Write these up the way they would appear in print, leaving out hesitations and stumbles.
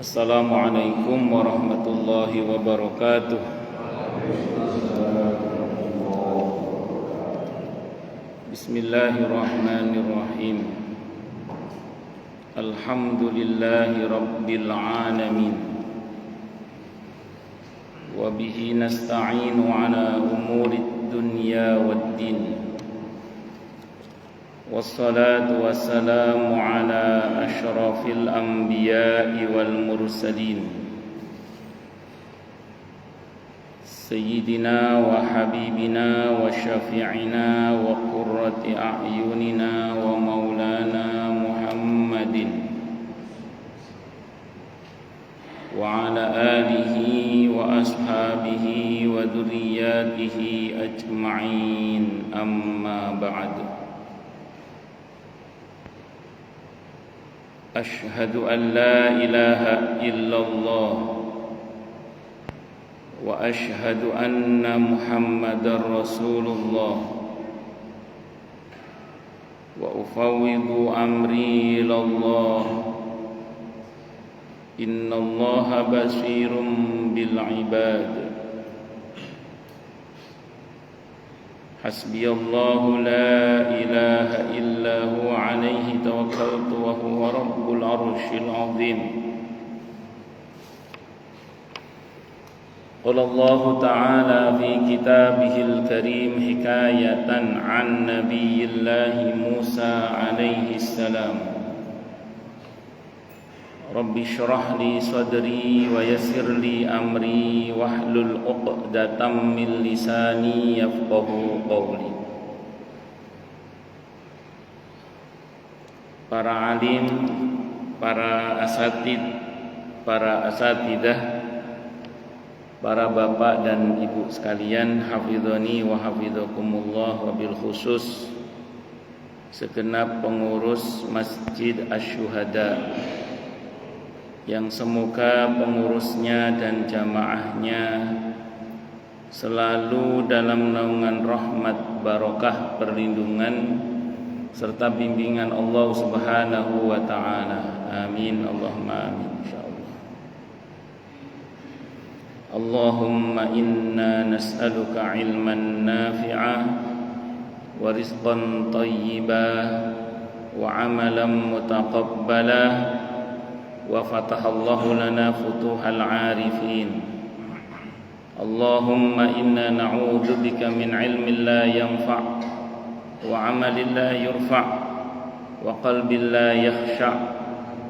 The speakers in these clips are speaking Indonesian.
Assalamualaikum warahmatullahi wabarakatuh. Bismillahirrahmanirrahim. Alhamdulillahi rabbil alamin. Wa bihi nasta'inu ala umurid dunya waddin. Wassalatu wassalamu ala ashrafil anbiya'i wal mursalin Sayyidina wa habibina wa syafi'ina wa qurrati a'yunina wa maulana Muhammadin wa ala alihi wa ashabihi wa dhurriyyatihi ajma'in, amma ba'du. Ashhadu an la ilaha illallah wa ashhadu anna Muhammadar Rasulullah wa ufawwidu amri ilallah. Innallaha basirun bil ibad. Hasbiyallahu la ilaha illa huwa alaihi tawakkaltu wa huwa rabbul arshil azim. Qala Allah ta'ala fi kitabihil karim hikayatan an nabiyyillahi Musa alaihi salam. Rabbi shrah li sadri wa yassir li amri wahlul 'uqdatam min lisani yafqahu qawli. Para alim, para asatid, para asatidah, para bapak dan ibu sekalian, hafizani wa hafizakumullah, wabil khusus segenap pengurus Masjid Asy-Syuhada, yang semoga pengurusnya dan jamaahnya selalu dalam naungan rahmat, barokah, perlindungan serta bimbingan Allah Subhanahu wa ta'ala. Amin, Allahumma amin, insyaallah. Allahumma inna nas'aluka ilman nafi'a wa rizqan tayyiba wa amalan mutaqabbala wa fatahallahu lana futuhal arifin. Allahumma inna na'udzubika min ilmin la yanfa' wa amalin la yurfa' wa qalbin la yakhsha'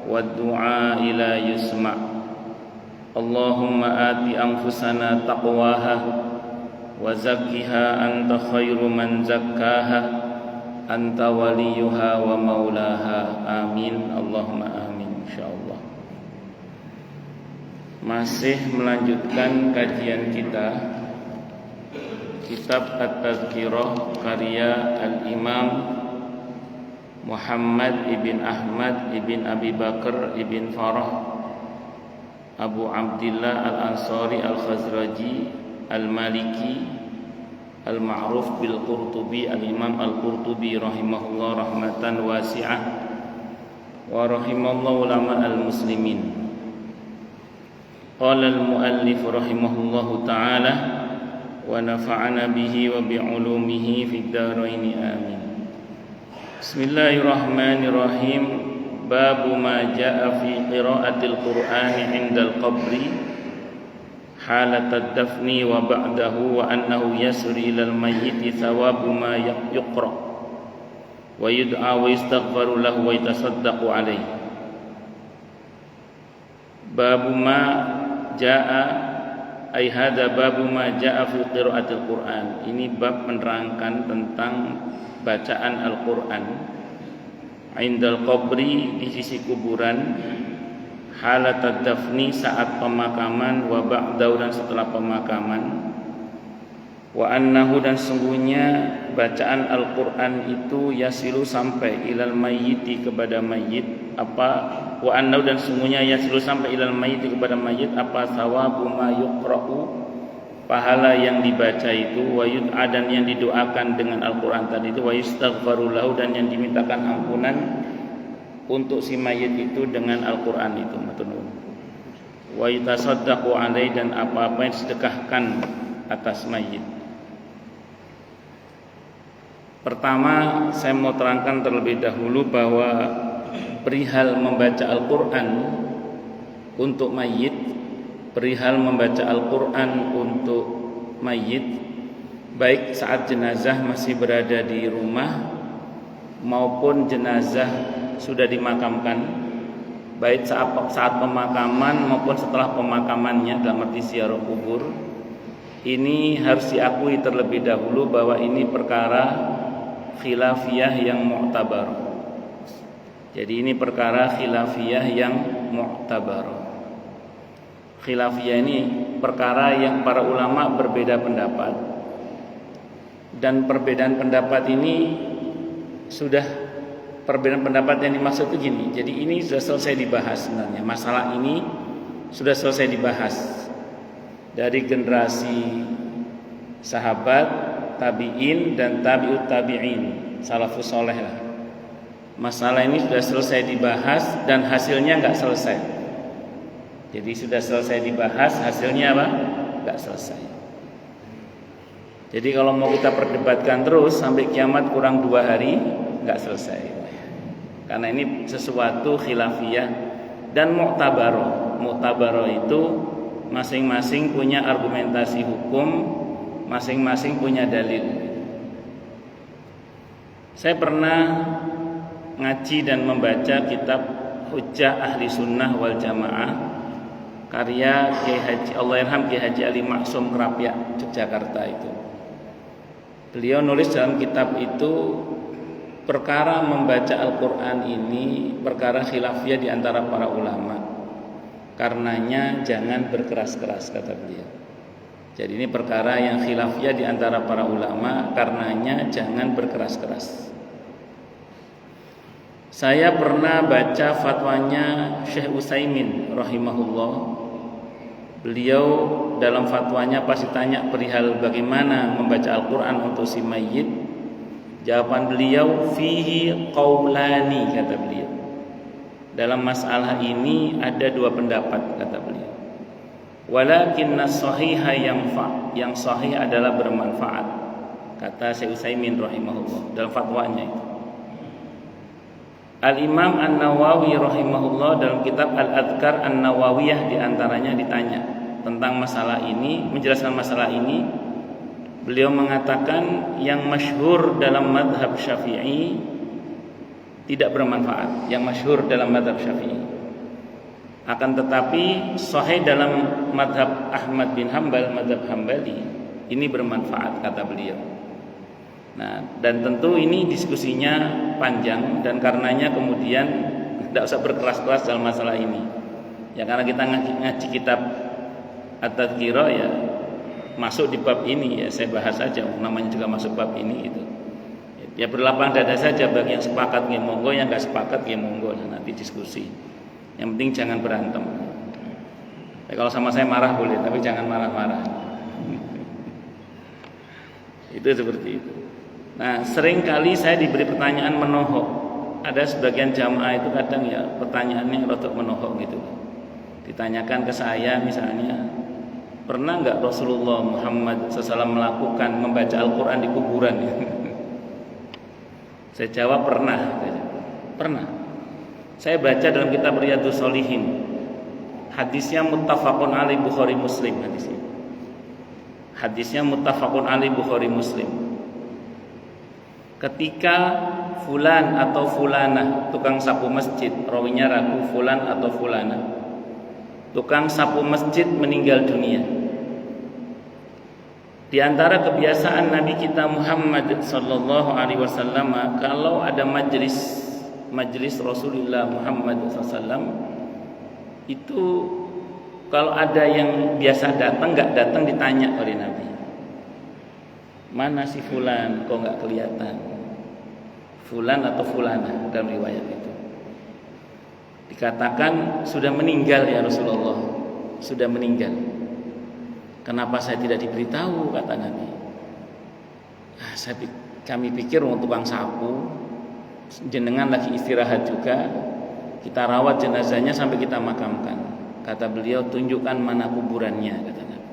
wa du'a la yusma'. Allahumma ati anfusana taqwaha wa zakkiha anta khairu man zakkaha anta waliyuha wa maulaha. Amin, Allahumma amin, insyaallah. Masih melanjutkan kajian kita Kitab At-Tadhkirah karya Al-Imam Muhammad ibn Ahmad ibn Abi Bakar ibn Farah Abu Abdillah Al-Ansari Al-Khazraji Al-Maliki Al-Ma'ruf bil-Qurtubi, Al-Imam Al-Qurtubi rahimahullah rahmatan wasi'ah wa rahimallahu ulama al-muslimin. Qala al-muallif rahimahullahu ta'ala wa nafa'ana bihi wa bi'ulumihi fid dharain, amin. Bismillahirrahmanirrahim. Babu ma jaa'a fi qira'atil Qur'ani 'indal qabri halat ad-dafni wa ba'dahu wa annahu yasri ilal mayyiti thawabu ma yuqra wa yud'a wa yastaghfaru lahu wa yatasaddaqu alayhi. Babu ma jaa'a ay hadza babu ma jaa'a fi qira'atil Qur'an. Ini bab menerangkan tentang bacaan Al-Qur'an indal qabri, di sisi kuburan, halat ad-dafni, saat pemakaman, wa ba'dahu, dan setelah pemakaman, wa annahu, dan sungguhnya bacaan Al-Qur'an itu yasilu sampai ilal mayyiti, kepada mayyit, apa wa annahu, dan sungguhnya yasilu sampai ilal mayyiti, kepada mayyit, apa thawabu ma yuqra'u, pahala yang dibaca itu, wa yud'a, dan yang didoakan dengan Al-Qur'an tadi itu, wa yastaghfaru lahu, dan yang dimintakan ampunan untuk si mayit itu dengan Al-Qur'an itu. wa yatasaddaqu alaihi, dan apa-apa yang disedekahkan atas mayit. Pertama, saya mau terangkan terlebih dahulu bahwa perihal membaca Al-Quran untuk mayit, perihal membaca Al-Quran untuk mayit, baik saat jenazah masih berada di rumah maupun jenazah sudah dimakamkan, baik saat pemakaman maupun setelah pemakamannya dalam arti ziarah kubur, ini harus diakui terlebih dahulu bahwa ini perkara khilafiyah yang mu'tabar. Jadi ini perkara khilafiyah yang mu'tabar. Khilafiyah ini perkara yang para ulama berbeda pendapat, dan perbedaan pendapat ini sudah, perbedaan pendapat yang dimaksud itu gini. Jadi ini sudah selesai dibahas sebenarnya. Masalah ini sudah selesai dibahas dari generasi sahabat, tabi'in dan tabi'ut tabi'in, salafus soleh lah. Masalah ini sudah selesai dibahas dan hasilnya nggak selesai. Jadi sudah selesai dibahas, hasilnya apa? Nggak selesai. Jadi kalau mau kita perdebatkan terus sampai kiamat kurang 2 hari, nggak selesai. Karena ini sesuatu khilafiyah dan mu'tabaroh. Mu'tabaroh itu masing-masing punya argumentasi hukum, masing-masing punya dalil. Saya pernah ngaji dan membaca kitab Hujjah Ahli Sunnah wal Jamaah karya Kiai Haji Allahyarham Kiai Haji Ali Maksum Krapyak Yogyakarta itu. Beliau nulis dalam kitab itu, perkara membaca Al-Quran ini perkara khilafiyah di antara para ulama. Karenanya jangan berkeras-keras, kata beliau. Jadi ini perkara yang khilafiyah di antara para ulama, karenanya jangan berkeras-keras. Saya pernah baca fatwanya Syekh Utsaimin rahimahullah. Beliau dalam fatwanya pasti tanya perihal bagaimana membaca Al-Quran untuk si mayit. Jawaban beliau, fihi qaulani, kata beliau. Dalam masalah ini ada 2 pendapat, kata beliau. Walakinna sahiha yanfa, yang sahih adalah bermanfaat, kata Syekh Utsaimin rahimahullah dalam fatwanya itu. Al-Imam An-Nawawi rahimahullah dalam kitab Al-Adhkar An-Nawawiyah diantaranya ditanya tentang masalah ini, menjelaskan masalah ini. Beliau mengatakan yang masyhur dalam madhab Syafi'i tidak bermanfaat, yang masyhur dalam madhab Syafi'i. Akan tetapi sahih dalam madhab Ahmad bin Hanbal, madhab Hambali, ini bermanfaat, kata beliau. Nah, dan tentu ini diskusinya panjang, dan karenanya kemudian tidak usah berkeras-keras dalam masalah ini. Ya karena kita ngaji kitab At-Tadhkirah, ya masuk di bab ini, ya saya bahas saja, namanya juga masuk bab ini itu. Ya berlapang dada saja bagi yang sepakat nggih monggo, yang enggak sepakat nggih monggo, nah, nanti diskusi. Yang penting jangan berantem. Ya, kalau sama saya marah boleh, tapi jangan marah-marah. Itu seperti itu. Nah, sering kali saya diberi pertanyaan menohok. Ada sebagian jamaah itu kadang ya pertanyaannya rotok menohok gitu. Ditanyakan ke saya misalnya, pernah nggak Rasulullah Muhammad SAW melakukan membaca Al-Quran di kuburan? Saya jawab pernah. Pernah. Saya baca dalam kitab Riyadhus Shalihin. Hadisnya muttafaqun alaih Bukhari Muslim hadisnya. Hadisnya muttafaqun alaih Bukhari Muslim. Ketika fulan atau fulana, tukang sapu masjid, rawinya ragu fulan atau fulana, tukang sapu masjid meninggal dunia. Di antara kebiasaan Nabi kita Muhammad sallallahu alaihi wasallam, kalau ada majelis Rasulullah Muhammad SAW, itu kalau ada yang biasa datang nggak datang ditanya oleh Nabi, mana si fulan kok nggak kelihatan, fulan atau fulana, dalam riwayat itu dikatakan sudah meninggal ya Rasulullah, sudah meninggal. Kenapa saya tidak diberitahu, kata Nabi. Kami pikir untuk tukang sapu, jenengan lagi istirahat juga, kita rawat jenazahnya sampai kita makamkan. Kata beliau, tunjukkan mana kuburannya, kata Nabi.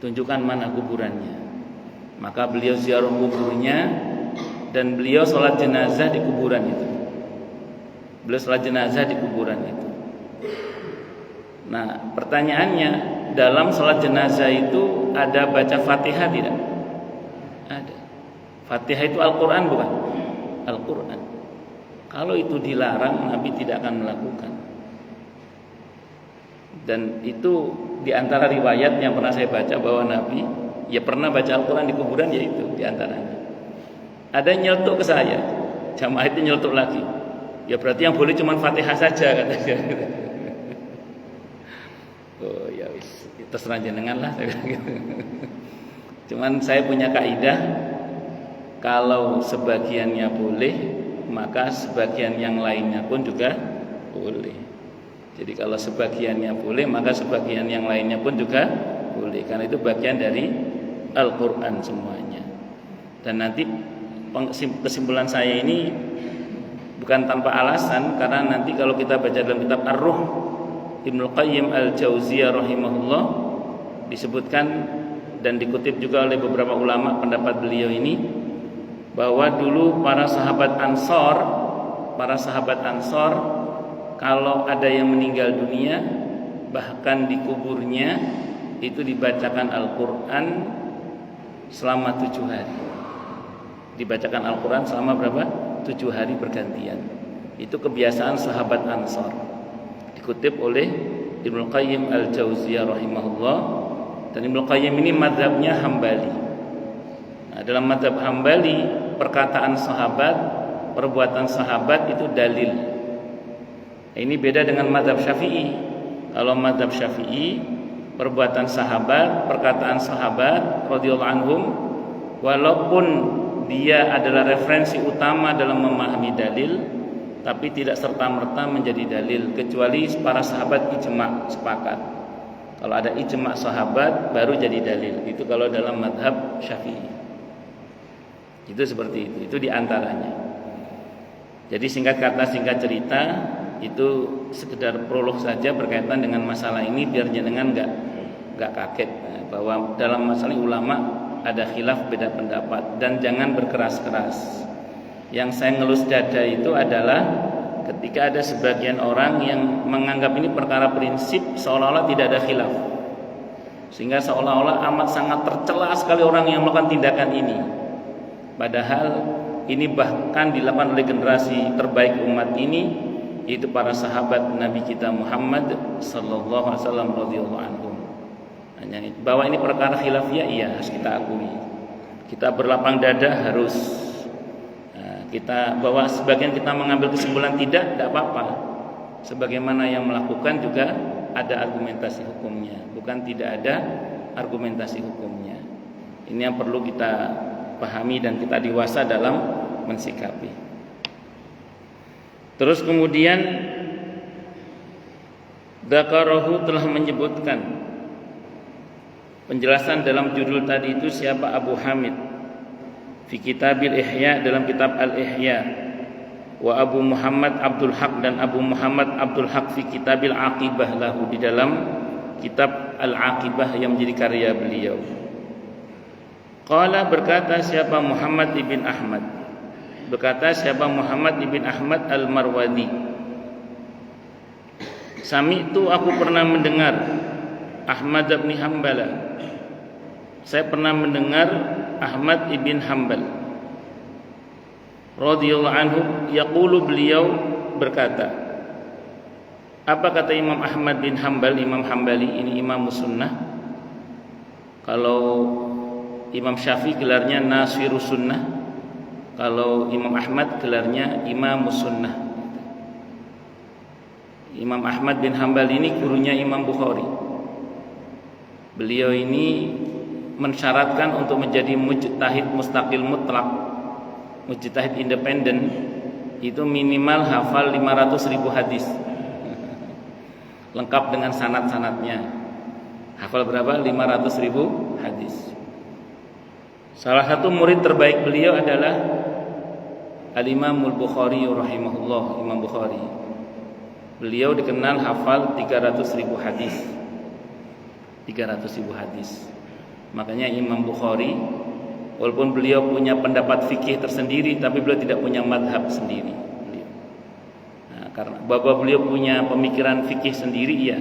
Tunjukkan mana kuburannya. Maka beliau ziarah kuburnya dan beliau sholat jenazah di kuburan itu. Beliau sholat jenazah di kuburan itu. Nah, pertanyaannya, dalam sholat jenazah itu ada baca Fatihah tidak? Ada. Fatihah itu Al-Quran bukan? Al-Quran. Kalau itu dilarang, Nabi tidak akan melakukan. Dan itu diantara riwayat yang pernah saya baca bahwa Nabi ya pernah baca Al-Quran di kuburan, yaitu diantaranya. Ada yang nyeletuk ke saya, jamaah itu nyeletuk lagi. Ya berarti yang boleh cuma Fatihah saja, kata saya. Oh ya wis, terserah jenengan lah. Cuman saya punya kaidah, kalau sebagiannya boleh, maka sebagian yang lainnya pun juga boleh. Jadi kalau sebagiannya boleh, maka sebagian yang lainnya pun juga boleh. Karena itu bagian dari Al-Quran semuanya. Dan nanti kesimpulan saya ini bukan tanpa alasan, karena nanti kalau kita baca dalam kitab Ar-Ruh Ibnul Qayyim Al-Jauziyah rahimahullah, disebutkan dan dikutip juga oleh beberapa ulama pendapat beliau ini, bahwa dulu para sahabat Ansor kalau ada yang meninggal dunia, bahkan di kuburnya itu dibacakan Al-Quran selama 7 hari. Dibacakan Al-Quran selama berapa? 7 hari bergantian. Itu kebiasaan sahabat Ansor. Dikutip oleh Ibnu Qayyim Al-Jauziyah rahimahullah. Dan Ibnu Qayyim ini mazhabnya Hambali. Nah, dalam mazhab Hambali, perkataan sahabat, perbuatan sahabat itu dalil. Ini beda dengan mazhab Syafi'i. Kalau mazhab Syafi'i, perbuatan sahabat, perkataan sahabat radhiyallahu anhum, walaupun dia adalah referensi utama dalam memahami dalil, tapi tidak serta-merta menjadi dalil, kecuali para sahabat ijma' sepakat. Kalau ada ijma' sahabat baru jadi dalil. Itu kalau dalam mazhab Syafi'i. Itu seperti itu. Itu diantaranya. Jadi singkat kata singkat cerita, itu sekedar prolog saja berkaitan dengan masalah ini, biar jenengan enggak kaget bahwa dalam masalah ulama ada khilaf, beda pendapat, dan jangan berkeras-keras. Yang saya ngelus dada itu adalah ketika ada sebagian orang yang menganggap ini perkara prinsip, seolah-olah tidak ada khilaf, sehingga seolah-olah amat sangat tercela sekali orang yang melakukan tindakan ini. Padahal ini bahkan dilakukan oleh generasi terbaik umat ini, yaitu para sahabat Nabi kita Muhammad sallallahu alaihi wasallam radhiyallahu anhum. Hanya bahwa ini perkara khilafiyah, iya harus kita akui. Kita berlapang dada harus. Kita bahwa sebagian kita mengambil kesimpulan tidak apa-apa. Sebagaimana yang melakukan juga ada argumentasi hukumnya, bukan tidak ada argumentasi hukumnya. Ini yang perlu kita pahami dan kita dewasa dalam mensikapi. Terus kemudian Dzakarahu telah menyebutkan penjelasan dalam judul tadi itu siapa Abu Hamid fi Kitabil Ihya, dalam kitab Al-Ihya, wa Abu Muhammad Abdul Haq, dan Abu Muhammad Abdul Haq fi Kitabil Aqibah lahu, di dalam kitab Al-Aqibah yang menjadi karya beliau. Qala, berkata siapa Muhammad ibn Ahmad, berkata siapa Muhammad ibn Ahmad Al-Marwadi, sami'tu, aku pernah mendengar Ahmad bin Hanbal, saya pernah mendengar Ahmad ibn Hanbal radhiyallahu anhu yaqulu, beliau berkata. Apa kata Imam Ahmad bin Hanbal? Imam Hanbali ini Imam Sunnah. Kalau Imam Syafi'i gelarnya Nasirus Sunnah, kalau Imam Ahmad gelarnya Imam Sunnah. Imam Ahmad bin Hanbal ini gurunya Imam Bukhari. Beliau ini mensyaratkan untuk menjadi mujtahid mustaqil mutlak, mujtahid independen, itu minimal hafal 500.000 hadis, lengkap dengan sanad-sanadnya. Hafal berapa? 500.000 hadis. Salah satu murid terbaik beliau adalah Al-Imam Al-Bukhari rahimahullah, Imam Bukhari. Beliau dikenal hafal 300.000 hadis. 300.000 hadis. Makanya Imam Bukhari, walaupun beliau punya pendapat fikih tersendiri, tapi beliau tidak punya madhab sendiri. Nah, karena bahwa beliau punya pemikiran fikih sendiri, ya.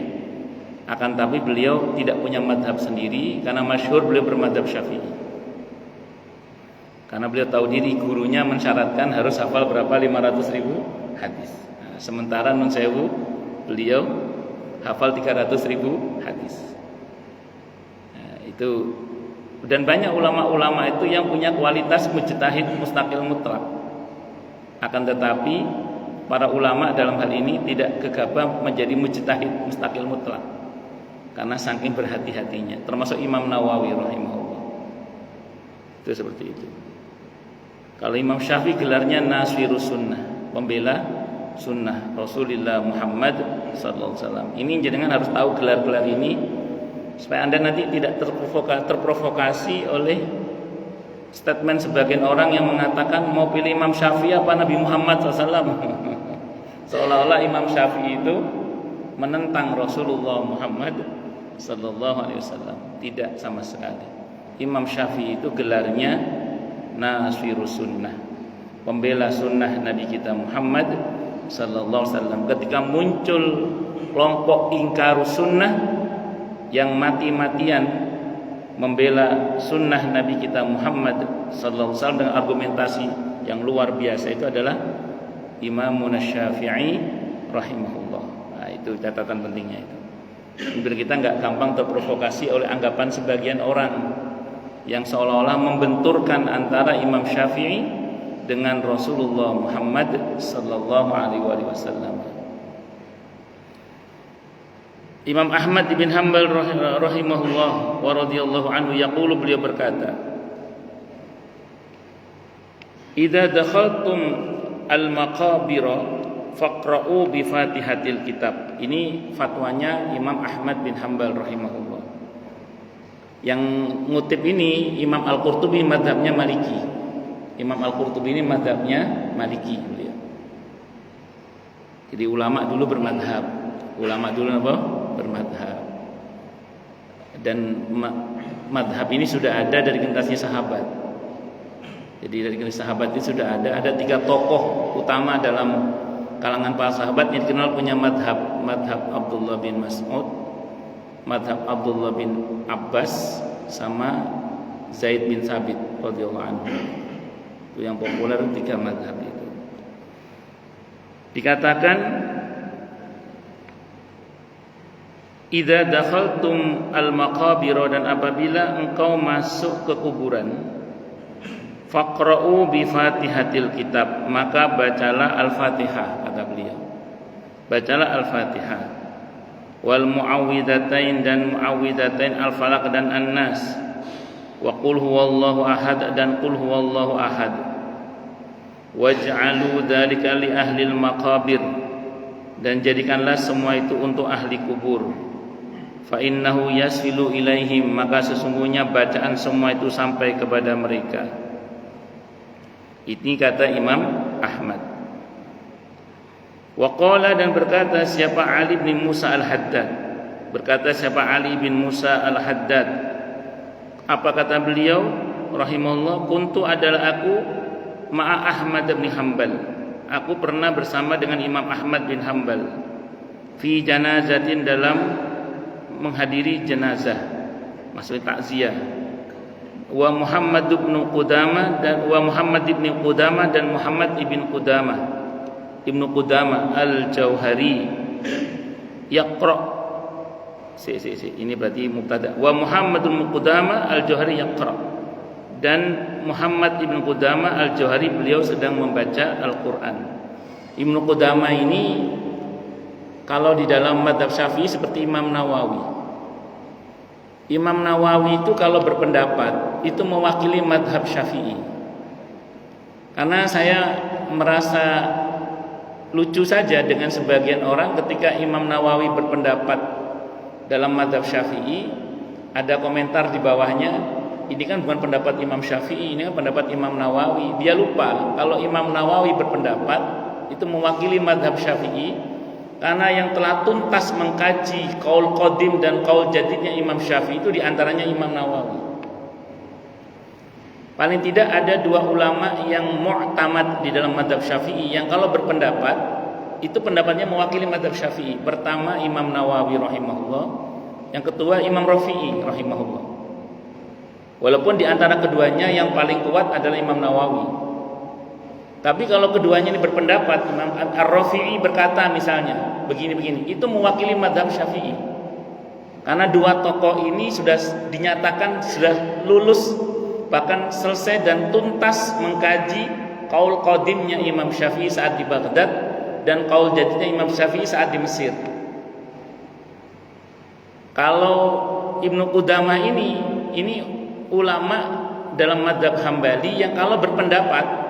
Akan tapi beliau tidak punya madhab sendiri, karena masyhur beliau bermadhab Syafi'i. Karena beliau tahu diri, gurunya mensyaratkan harus hafal berapa? 500.000 hadis. Nah, sementara Nun Sewu beliau hafal 300.000 hadis. Nah, itu, dan banyak ulama-ulama itu yang punya kualitas mujtahid mustaqil mutlak. Akan tetapi para ulama dalam hal ini tidak gegabah menjadi mujtahid mustaqil mutlak karena saking berhati-hatinya, termasuk Imam Nawawi rahimahullah. Itu seperti itu. Kalau Imam Syafi'i gelarnya Nasirus Sunnah, pembela sunnah Rasulullah Muhammad sallallahu alaihi wasallam. Ini jenengan harus tahu gelar-gelar ini supaya Anda nanti tidak terprovokasi oleh statement sebagian orang yang mengatakan mau pilih Imam Syafi'i apa Nabi Muhammad SAW. Seolah-olah Imam Syafi'i itu menentang Rasulullah Muhammad sallallahu alaihi wasallam. Tidak sama sekali. Imam Syafi'i itu gelarnya Nasirus Sunnah, pembela sunnah Nabi kita Muhammad sallallahu alaihi wasallam. Ketika muncul kelompok ingkarus sunnah yang mati-matian membela sunnah Nabi kita Muhammad sallallahu alaihi wasallam dengan argumentasi yang luar biasa, itu adalah Imam Syafi'i rahimahullah. Nah, itu catatan pentingnya itu. Biar kita nggak gampang terprovokasi oleh anggapan sebagian orang yang seolah-olah membenturkan antara Imam Syafi'i dengan Rasulullah Muhammad sallallahu alaihi wasallam. Imam Ahmad bin Hanbal rahimahullah wa radhiyallahu anhu yaqulu, beliau berkata, "Idza dakhaltum al-maqabira faqra'u bi Fatihatil Kitab." Ini fatwanya Imam Ahmad bin Hanbal rahimahullah. Yang ngutip ini Imam Al-Qurtubi, madhabnya Maliki. Imam Al-Qurtubi ini madhabnya Maliki beliau. Jadi ulama dulu bermadhab. Ulama dulu apa? Bermadhab. Dan madhab ini sudah ada dari generasi sahabat. Jadi dari generasi sahabat itu sudah ada 3 tokoh utama dalam kalangan para sahabat yang dikenal punya madhab. Madhab Abdullah bin Mas'ud, madhab Abdullah bin Abbas, sama Zaid bin Sabit radhiyallahu anhu. Itu yang populer 3 madhab itu. Dikatakan, idza dakhaltum al-maqabira, dan apabila engkau masuk ke kuburan, faqra'u bi Fatihatil Kitab, maka bacalah Al-Fatihah, kata beliau. Bacalah Al-Fatihah. Wal muawwidatain, dan muawwidatain Al-Falaq dan An-Nas. Wa qul huwallahu ahad, dan qul huwallahu ahad. Waj'alu dzalika li ahli al-maqabir, dan jadikanlah semua itu untuk ahli kubur. Fa innahu yasilu ilaihim, maka sesungguhnya bacaan semua itu sampai kepada mereka. Ini kata Imam Ahmad. Wa qala, dan berkata siapa Ali bin Musa Al-Haddad, berkata siapa Ali bin Musa Al-Haddad, apa kata beliau rahimahullah, kuntu adalah aku ma'a Ahmad bin Hanbal, aku pernah bersama dengan Imam Ahmad bin Hanbal, fi janazatin, dalam menghadiri jenazah, maksudnya takziah. Wa Muhammad bin Qudamah, dan wa Muhammad bin Qudamah, dan Muhammad ibn Qudamah Ibnu Qudamah Al-Jauhari yaqra. Ini berarti mubtada. Wa Muhammadun Qudamah Al-Jauhari yaqra, dan Muhammad ibn Qudamah Al-Jauhari beliau sedang membaca Al-Qur'an. Ibnu Qudamah ini kalau di dalam mazhab Syafi'i seperti Imam Nawawi. Imam Nawawi itu kalau berpendapat itu mewakili mazhab Syafi'i. Karena saya merasa lucu saja dengan sebagian orang ketika Imam Nawawi berpendapat dalam mazhab Syafi'i, ada komentar di bawahnya, ini kan bukan pendapat Imam Syafi'i, ini kan pendapat Imam Nawawi. Dia lupa kalau Imam Nawawi berpendapat itu mewakili mazhab Syafi'i, Karena yang telah tuntas mengkaji qaul qadim dan qaul jadidnya Imam Syafi'i itu diantaranya Imam Nawawi. Paling tidak ada dua ulama yang mu'tamad di dalam mazhab Syafi'i yang kalau berpendapat itu pendapatnya mewakili mazhab Syafi'i. Pertama Imam Nawawi rahimahullah, yang kedua Imam Rafi'i rahimahullah. Walaupun di antara keduanya yang paling kuat adalah Imam Nawawi. Tapi kalau keduanya ini berpendapat, Imam Ar-Rafi'i berkata misalnya begini-begini, itu mewakili mazhab Syafi'i. Karena dua tokoh ini sudah dinyatakan sudah lulus, bahkan selesai dan tuntas mengkaji qaul qadimnya Imam Syafi'i saat di Baghdad dan qaul jadidnya Imam Syafi'i saat di Mesir. Kalau Ibnu Qudamah ini ulama dalam mazhab Hambali yang kalau berpendapat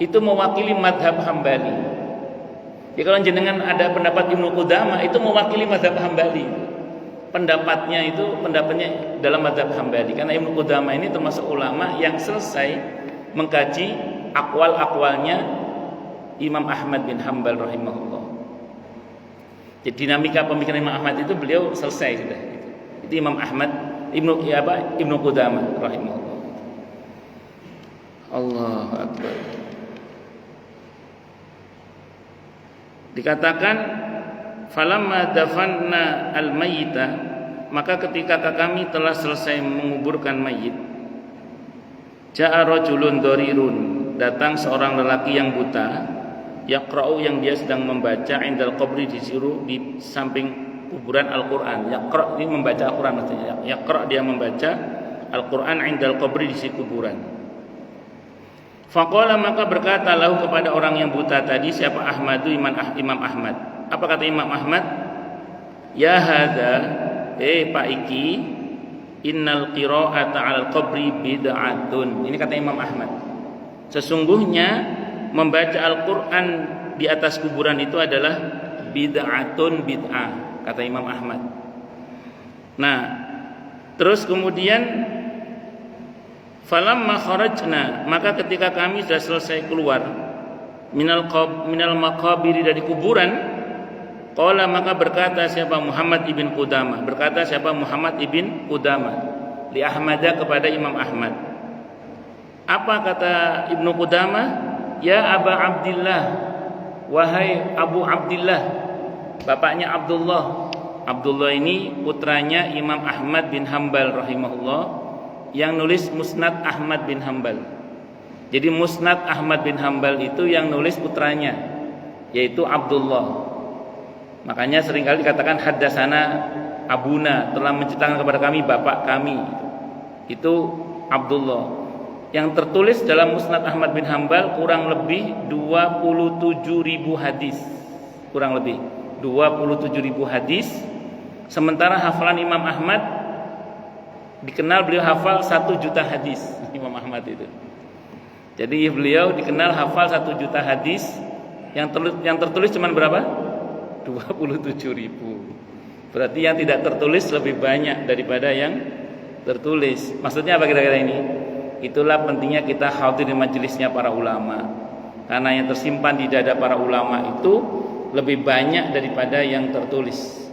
itu mewakili mazhab Hambali. Ya kalau jenengan ada pendapat Ibnu Qudamah itu mewakili mazhab Hambali. Pendapatnya dalam mazhab Hambali. Karena Ibnu Qudamah ini termasuk ulama yang selesai mengkaji akwal-akwalnya Imam Ahmad bin Hanbal rahimahullah. Jadi dinamika pemikiran Imam Ahmad itu beliau selesai sudah. Itu Imam Ahmad Ibnu Qudamah rahimahullah. Allahu Akbar. Dikatakan falamma dafanna al-mayyita, maka ketika kami telah selesai menguburkan mayit, ja'a rajulun dharirun, datang seorang lelaki yang buta, yaqra'u, yang dia sedang membaca indal qabri, disuruh di samping kuburan Al-Qur'an. Yaqra' ini membaca Al-Qur'an maksudnya. Yaqra' dia membaca Al-Qur'an indal qabri, di sisi kuburan. Faqala, maka berkata lahu kepada orang yang buta tadi, siapa? Ahmadu, Imam Ahmad. Apa kata Imam Ahmad? Ya hadza, Pak Iki, innal qira'ata 'alal qabri bid'atun. Ini kata Imam Ahmad. Sesungguhnya membaca Al-Qur'an di atas kuburan itu adalah bid'atun, bid'ah, kata Imam Ahmad. Nah, terus kemudian falamma kharajna, maka ketika kami sudah selesai keluar minal maqabiri, dari kuburan, qala, maka berkata siapa? Muhammad ibn Qudamah, berkata siapa? Muhammad ibn Qudamah li Ahmada, kepada Imam Ahmad. Apa kata Ibnu Qudamah? Ya Aba Abdillah, wahai Abu Abdillah, bapaknya Abdullah. Abdullah ini putranya Imam Ahmad bin Hanbal rahimahullah, yang nulis Musnad Ahmad bin Hanbal. Jadi Musnad Ahmad bin Hanbal itu yang nulis putranya, yaitu Abdullah. Makanya seringkali dikatakan haddasana abuna, telah menceritakan kepada kami bapak kami. Itu Abdullah. Yang tertulis dalam Musnad Ahmad bin Hanbal kurang lebih 27.000 hadis. Kurang lebih 27.000 hadis. Sementara hafalan Imam Ahmad dikenal beliau hafal 1 juta hadis. Imam Ahmad itu. Jadi beliau dikenal hafal 1 juta hadis. Yang tertulis cuma berapa? 27.000. Berarti yang tidak tertulis lebih banyak daripada yang tertulis. Maksudnya apa kira-kira ini? Itulah pentingnya kita hadir di majelisnya para ulama. Karena yang tersimpan di dada para ulama itu lebih banyak daripada yang tertulis.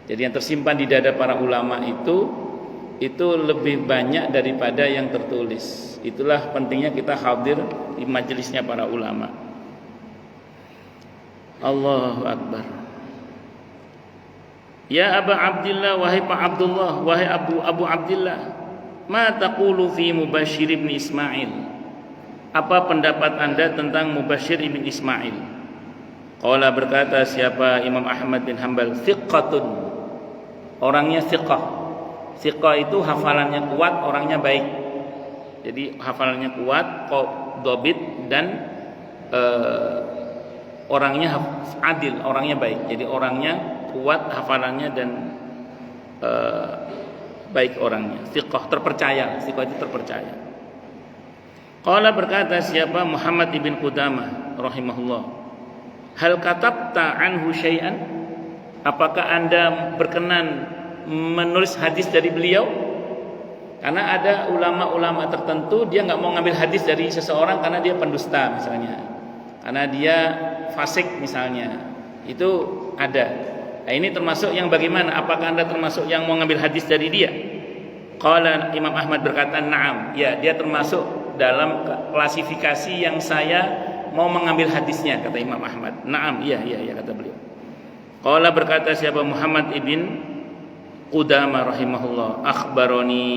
Jadi yang tersimpan di dada para ulama itu lebih banyak daripada yang tertulis. Itulah pentingnya kita hadir di majelisnya para ulama. Allahu Akbar. Ya Aba Abdillah, wahai Pak Abdullah, wahai Abu Abdillah, ma taqulu fi Mubashir ibn Ismail? Apa pendapat Anda tentang Mubashir ibn Ismail? Qala, berkata siapa? Imam Ahmad bin Hanbal, thiqatun, orangnya thiqah. Thiqah itu hafalannya kuat, orangnya baik. Jadi hafalannya kuat, dobit, dan orangnya adil, orangnya baik. Jadi orangnya kuat hafalannya dan baik orangnya. Thiqah, terpercaya. Thiqah itu terpercaya. Qala, berkata siapa? Muhammad ibn Qudamah rahimahullah, hal katabta anhu syai'an? Apakah Anda berkenan menulis hadis dari beliau? Karena ada ulama-ulama tertentu dia nggak mau ngambil hadis dari seseorang karena dia pendusta misalnya, karena dia fasik misalnya, Itu ada. Nah, ini termasuk yang bagaimana? Apakah Anda termasuk yang mau ngambil hadis dari dia? Qala Imam Ahmad berkata, "Na'am." Ya, dia termasuk dalam klasifikasi yang saya mau mengambil hadisnya, kata Imam Ahmad. "Na'am." Iya kata beliau. Qala berkata siapa Muhammad ibn Qudamah rahimahullah, "Akhbaroni,"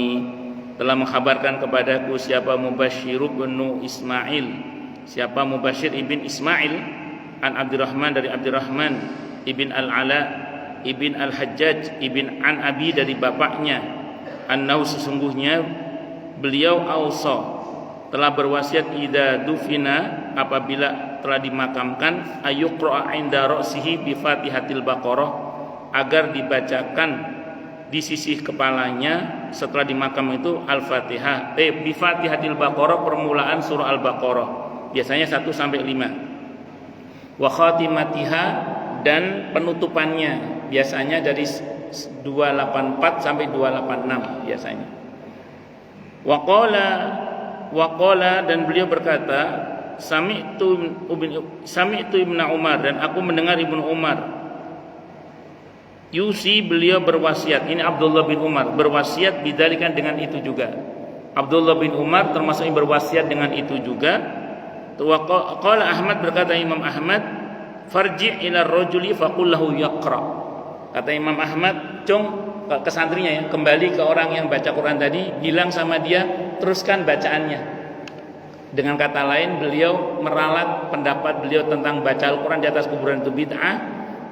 telah mengkhabarkan kepadaku siapa Mubashir bin Ismail, siapa Mubashir ibn Ismail, an Abdurrahman dari Abdurrahman ibn Al-Ala ibn Al-Hajjaj ibn An Abi dari bapaknya, annahu sesungguhnya beliau ausa telah berwasiat idza dufina apabila telah dimakamkan ayuqra inda ra'sihi bi Fatihatil Baqarah agar dibacakan di sisi kepalanya setelah dimakam itu Al-Fatihah bi Fatihatil Baqarah permulaan surah Al-Baqarah biasanya 1 sampai 5 wa khatimatiha dan penutupannya biasanya dari 284 sampai 286 biasanya. Waqala dan beliau berkata, Sami'tu Ibnu Umar, dan aku mendengar Ibnu Umar. Yusi, beliau berwasiat. Ini Abdullah bin Umar berwasiat bidzalika dengan itu juga. Abdullah bin Umar termasuk yang berwasiat dengan itu juga. Qala Ahmad, berkata Imam Ahmad, farji' ila rajuli faqul lahu yaqra. Kata Imam Ahmad, ke santrinya ya, kembali ke orang yang baca Quran tadi, bilang sama dia teruskan bacaannya. Dengan kata lain, beliau meralat pendapat beliau tentang baca Al-Quran di atas kuburan itu bid'ah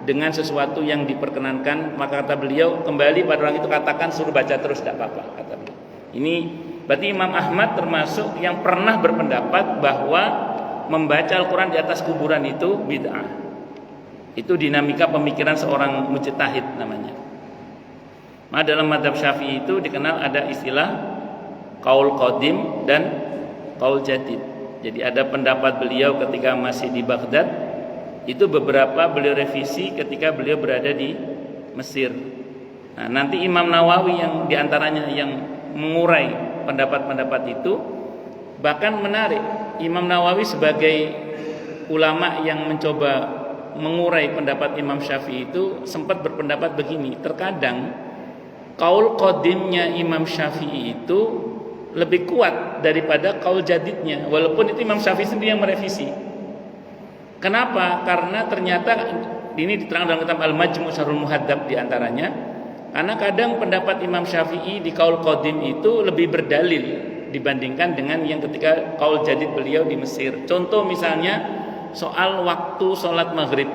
dengan sesuatu yang diperkenankan. Maka kata beliau, kembali pada orang itu katakan suruh baca terus, tidak apa-apa, kata beliau. Ini berarti Imam Ahmad termasuk yang pernah berpendapat bahwa membaca Al-Quran di atas kuburan itu bid'ah. Itu dinamika pemikiran seorang mujtahid namanya. Nah, dalam mazhab Syafi'i itu dikenal ada istilah qaul qadim dan qaul jadid. Jadi ada pendapat beliau ketika masih di Baghdad, itu beberapa beliau revisi ketika beliau berada di Mesir. Nah, nanti Imam Nawawi yang diantaranya yang mengurai pendapat-pendapat itu, bahkan menarik. Imam Nawawi sebagai ulama yang mencoba mengurai pendapat Imam Syafi'i itu sempat berpendapat begini, terkadang qaul qadimnya Imam Syafi'i itu lebih kuat daripada qaul jadidnya, walaupun itu Imam Syafi'i sendiri yang merevisi. Kenapa? Karena ternyata ini diterangkan dalam kitab Al-Majmu' Syarhul Muhadzab diantaranya, karena kadang pendapat Imam Syafi'i di qaul qadim itu lebih berdalil dibandingkan dengan yang ketika qaul jadid beliau di Mesir. Contoh misalnya soal waktu sholat maghrib.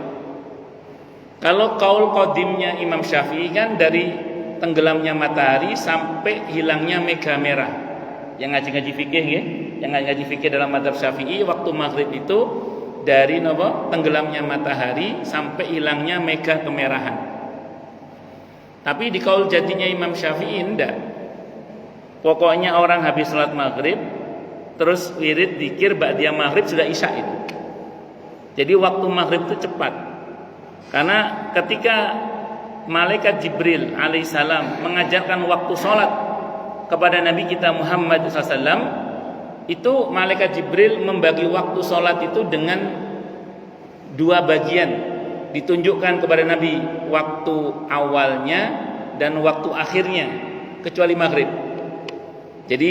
Kalau qaul qadimnya Imam Syafi'i kan dari tenggelamnya matahari sampai hilangnya mega merah. Yang ngaji-ngaji fikih ya, yang ngaji fikih dalam mazhab Syafi'i, waktu maghrib itu dari tenggelamnya matahari sampai hilangnya mega kemerahan. Tapi di qaul jadinya Imam Syafi'i enggak. Pokoknya orang habis salat maghrib terus wirid dzikir ba'da maghrib sudah isya itu. Jadi waktu maghrib itu cepat. Karena ketika malaikat Jibril alaihissalam mengajarkan waktu sholat kepada Nabi kita Muhammad SAW, itu malaikat Jibril membagi waktu sholat itu dengan 2 bagian. Ditunjukkan kepada Nabi waktu awalnya dan waktu akhirnya, kecuali maghrib. Jadi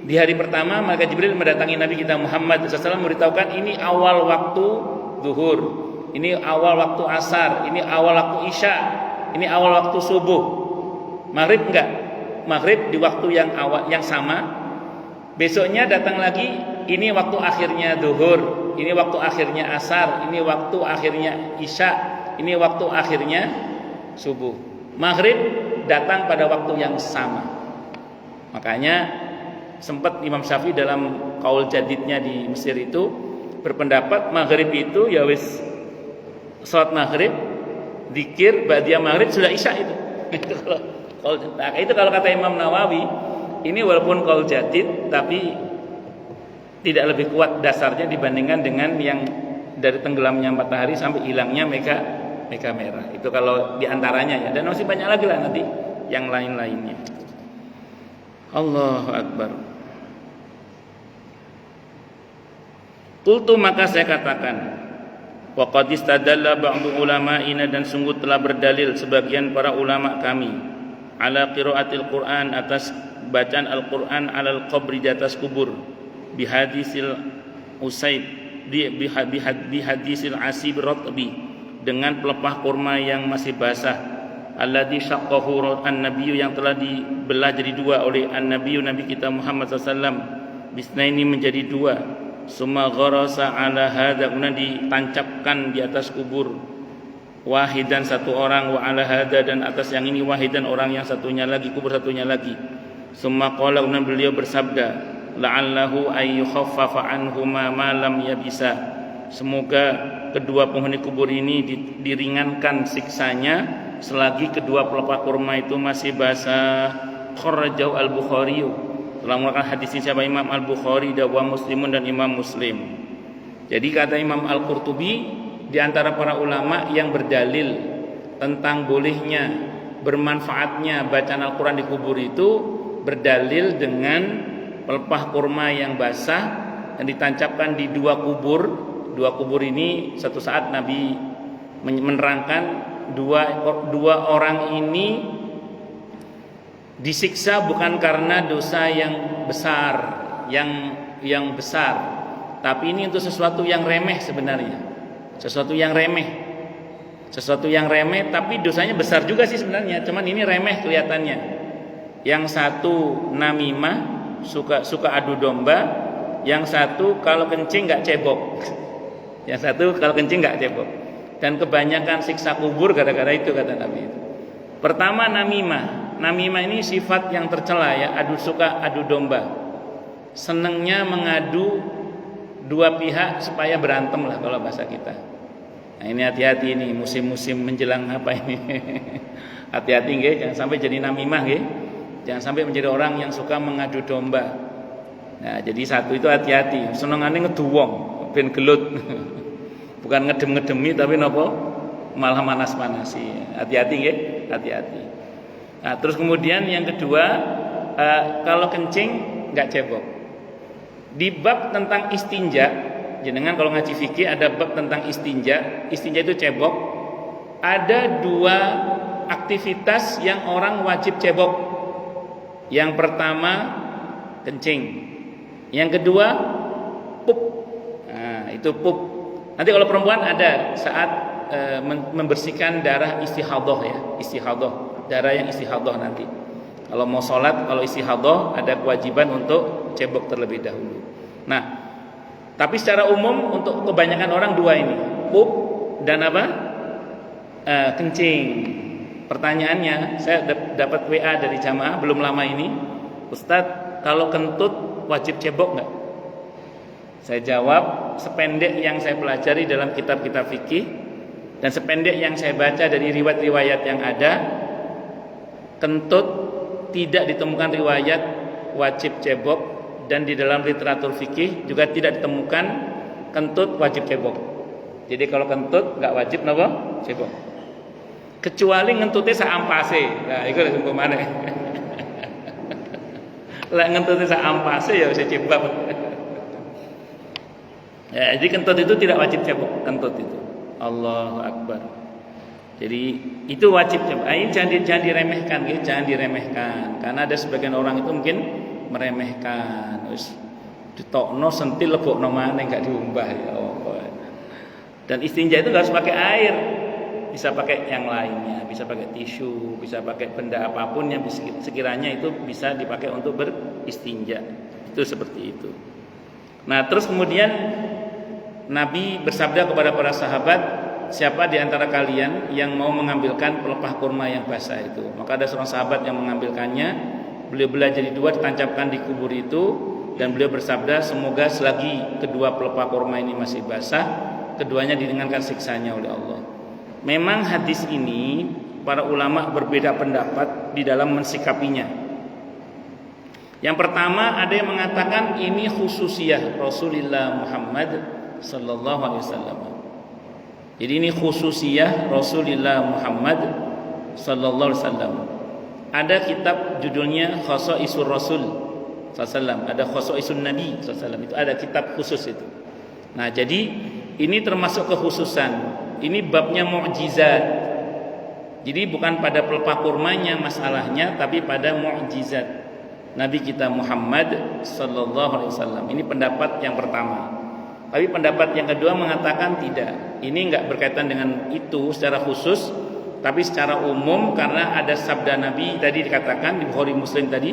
di hari pertama malaikat Jibril mendatangi Nabi kita Muhammad SAW, memberitahukan ini awal waktu zuhur, ini awal waktu asar, ini awal waktu isya, ini awal waktu subuh. Maghrib enggak? Maghrib di waktu yang awal yang sama. Besoknya datang lagi, ini waktu akhirnya zuhur, ini waktu akhirnya asar, ini waktu akhirnya isya, ini waktu akhirnya subuh. Maghrib datang pada waktu yang sama. Makanya sempat Imam Syafi'i dalam qaul jadidnya di Mesir itu berpendapat maghrib itu ya wis salat maghrib, zikir ba'da maghrib sudah isya itu. Itu kalau kata Imam Nawawi, ini walaupun qaul jadid tapi tidak lebih kuat dasarnya dibandingkan dengan yang dari tenggelamnya matahari sampai hilangnya mega merah. Itu kalau diantaranya ya, dan masih banyak lagi lah nanti yang lain-lainnya. Allahu Akbar. Qultu, maka saya katakan, Wa qad istadalla ba'du ulama'ina, dan sungguh telah berdalil sebagian para ulama kami, ala qiraatil Qur'an, atas bacaan Al-Qur'an, alal qabri, di atas kubur, bihadisil usaib, bihadisil asib ratbi, dengan pelepah kurma yang masih basah, alladzi syaqqahu an-nabiyyu, yang telah dibelah jadi dua oleh an-nabiyyu, nabi kita Muhammad sallallahu, bisnaini, menjadi dua, summa gharasa ala hadza, kemudian ditancapkan di atas kubur, wahidan, satu orang, wa ala hadza, dan atas yang ini wahidan, orang yang satunya lagi, kubur satunya lagi. Summa qala, kemudian beliau bersabda, la'allahu ay yukhaffafa anhuma ma lam yabisa, semoga kedua penghuni kubur ini diringankan siksanya selagi kedua pelepah kurma itu masih basah. Kharrajahu al-Bukhari, telah mengeluarkan hadis ini siapa? Imam Al-Bukhari, wa Muslimun, dan Imam Muslim. Jadi kata Imam Al-Qurtubi, di antara para ulama yang berdalil tentang bolehnya, bermanfaatnya bacaan Al-Quran di kubur itu, berdalil dengan pelepah kurma yang basah dan ditancapkan di dua kubur. Dua kubur ini satu saat Nabi menerangkan dua orang ini disiksa bukan karena dosa yang besar, yang besar, tapi ini untuk sesuatu yang remeh sebenarnya, sesuatu yang remeh, tapi dosanya besar juga sih sebenarnya, cuman ini remeh kelihatannya. Yang satu namimah, suka adu domba, yang satu kalau kencing nggak cebok, dan kebanyakan siksa kubur gara-gara itu, kata Nabi. Pertama namimah ini sifat yang tercela ya, suka adu domba, senengnya mengadu dua pihak supaya berantem lah kalau bahasa kita. Nah ini hati-hati ini musim-musim menjelang apa ini. Hati-hati nggih, jangan sampai jadi namimah nggih. Jangan sampai menjadi orang yang suka mengadu domba. Nah, jadi satu itu hati-hati, senengane ngedu wong ben gelut. Bukan ngedem-ngedemi tapi napa? Malah manas-manasi. Hati-hati nggih, hati-hati. Nah, terus kemudian yang kedua, kalau kencing enggak cebok. Di bab tentang istinja, jenengan kalau ngaji fikih ada bab tentang istinja. Istinja itu cebok. Ada dua aktivitas yang orang wajib cebok. Yang pertama kencing, yang kedua pup. Nah, itu pup. Nanti kalau perempuan ada saat membersihkan darah istihadah ya, istihadah, darah yang istihadah nanti. Kalau mau sholat, kalau istihadah ada kewajiban untuk cebok terlebih dahulu. Nah, tapi secara umum untuk kebanyakan orang dua ini, pup dan apa? Kencing. Pertanyaannya, saya dapat WA dari jamaah belum lama ini, Ustadz, kalau kentut wajib cebok nggak? Saya jawab, sependek yang saya pelajari dalam kitab-kitab fikih dan sependek yang saya baca dari riwayat-riwayat yang ada, kentut tidak ditemukan riwayat wajib cebok, dan di dalam literatur fikih juga tidak ditemukan kentut wajib cebok. Jadi kalau kentut nggak wajib napa? Cebok. Kecuali ngentutnya saampase. Nah, itu lha umpamane. Lah ngentutnya saampase ya bisa cebok. Ya, jadi kentut itu tidak wajib cebok, kentut itu. Allahu Akbar. Jadi itu wajib cebok. Ini jangan diremehkan, gitu. Jangan diremehkan. Karena ada sebagian orang itu mungkin meremehkan. Wis ditokno sentil lebokno maneh enggak diumbah ya Allah. Dan istinja itu enggak harus pakai air. Bisa pakai yang lainnya, bisa pakai tisu, bisa pakai benda apapun yang sekiranya itu bisa dipakai untuk beristinja. Itu seperti itu. Nah, terus kemudian Nabi bersabda kepada para sahabat, siapa di antara kalian yang mau mengambilkan pelepah kurma yang basah itu? Maka ada seorang sahabat yang mengambilkannya, beliau belah jadi dua, ditancapkan di kubur itu, dan beliau bersabda, semoga selagi kedua pelepah kurma ini masih basah, keduanya diringankan siksanya oleh Allah. Memang hadis ini para ulama berbeda pendapat di dalam mensikapinya. Yang pertama ada yang mengatakan ini khususiyah Rasulullah Muhammad sallallahu alaihi wasallam. Jadi ini khususiyah Rasulullah Muhammad sallallahu alaihi wasallam. Ada kitab judulnya Khasaisul Rasul sallallahu alaihi wasallam, ada Khasaisun Nabi sallallahu alaihi wasallam. Itu ada kitab khusus itu. Nah, jadi Ini termasuk kekhususan. Ini babnya mukjizat. Jadi bukan pada pelepah kurmanya masalahnya, tapi pada mukjizat Nabi kita Muhammad sallallahu alaihi wasallam. Ini pendapat yang pertama. Tapi pendapat yang kedua mengatakan tidak. Ini enggak berkaitan dengan itu secara khusus, tapi secara umum, karena ada sabda Nabi tadi dikatakan di Bukhari Muslim tadi,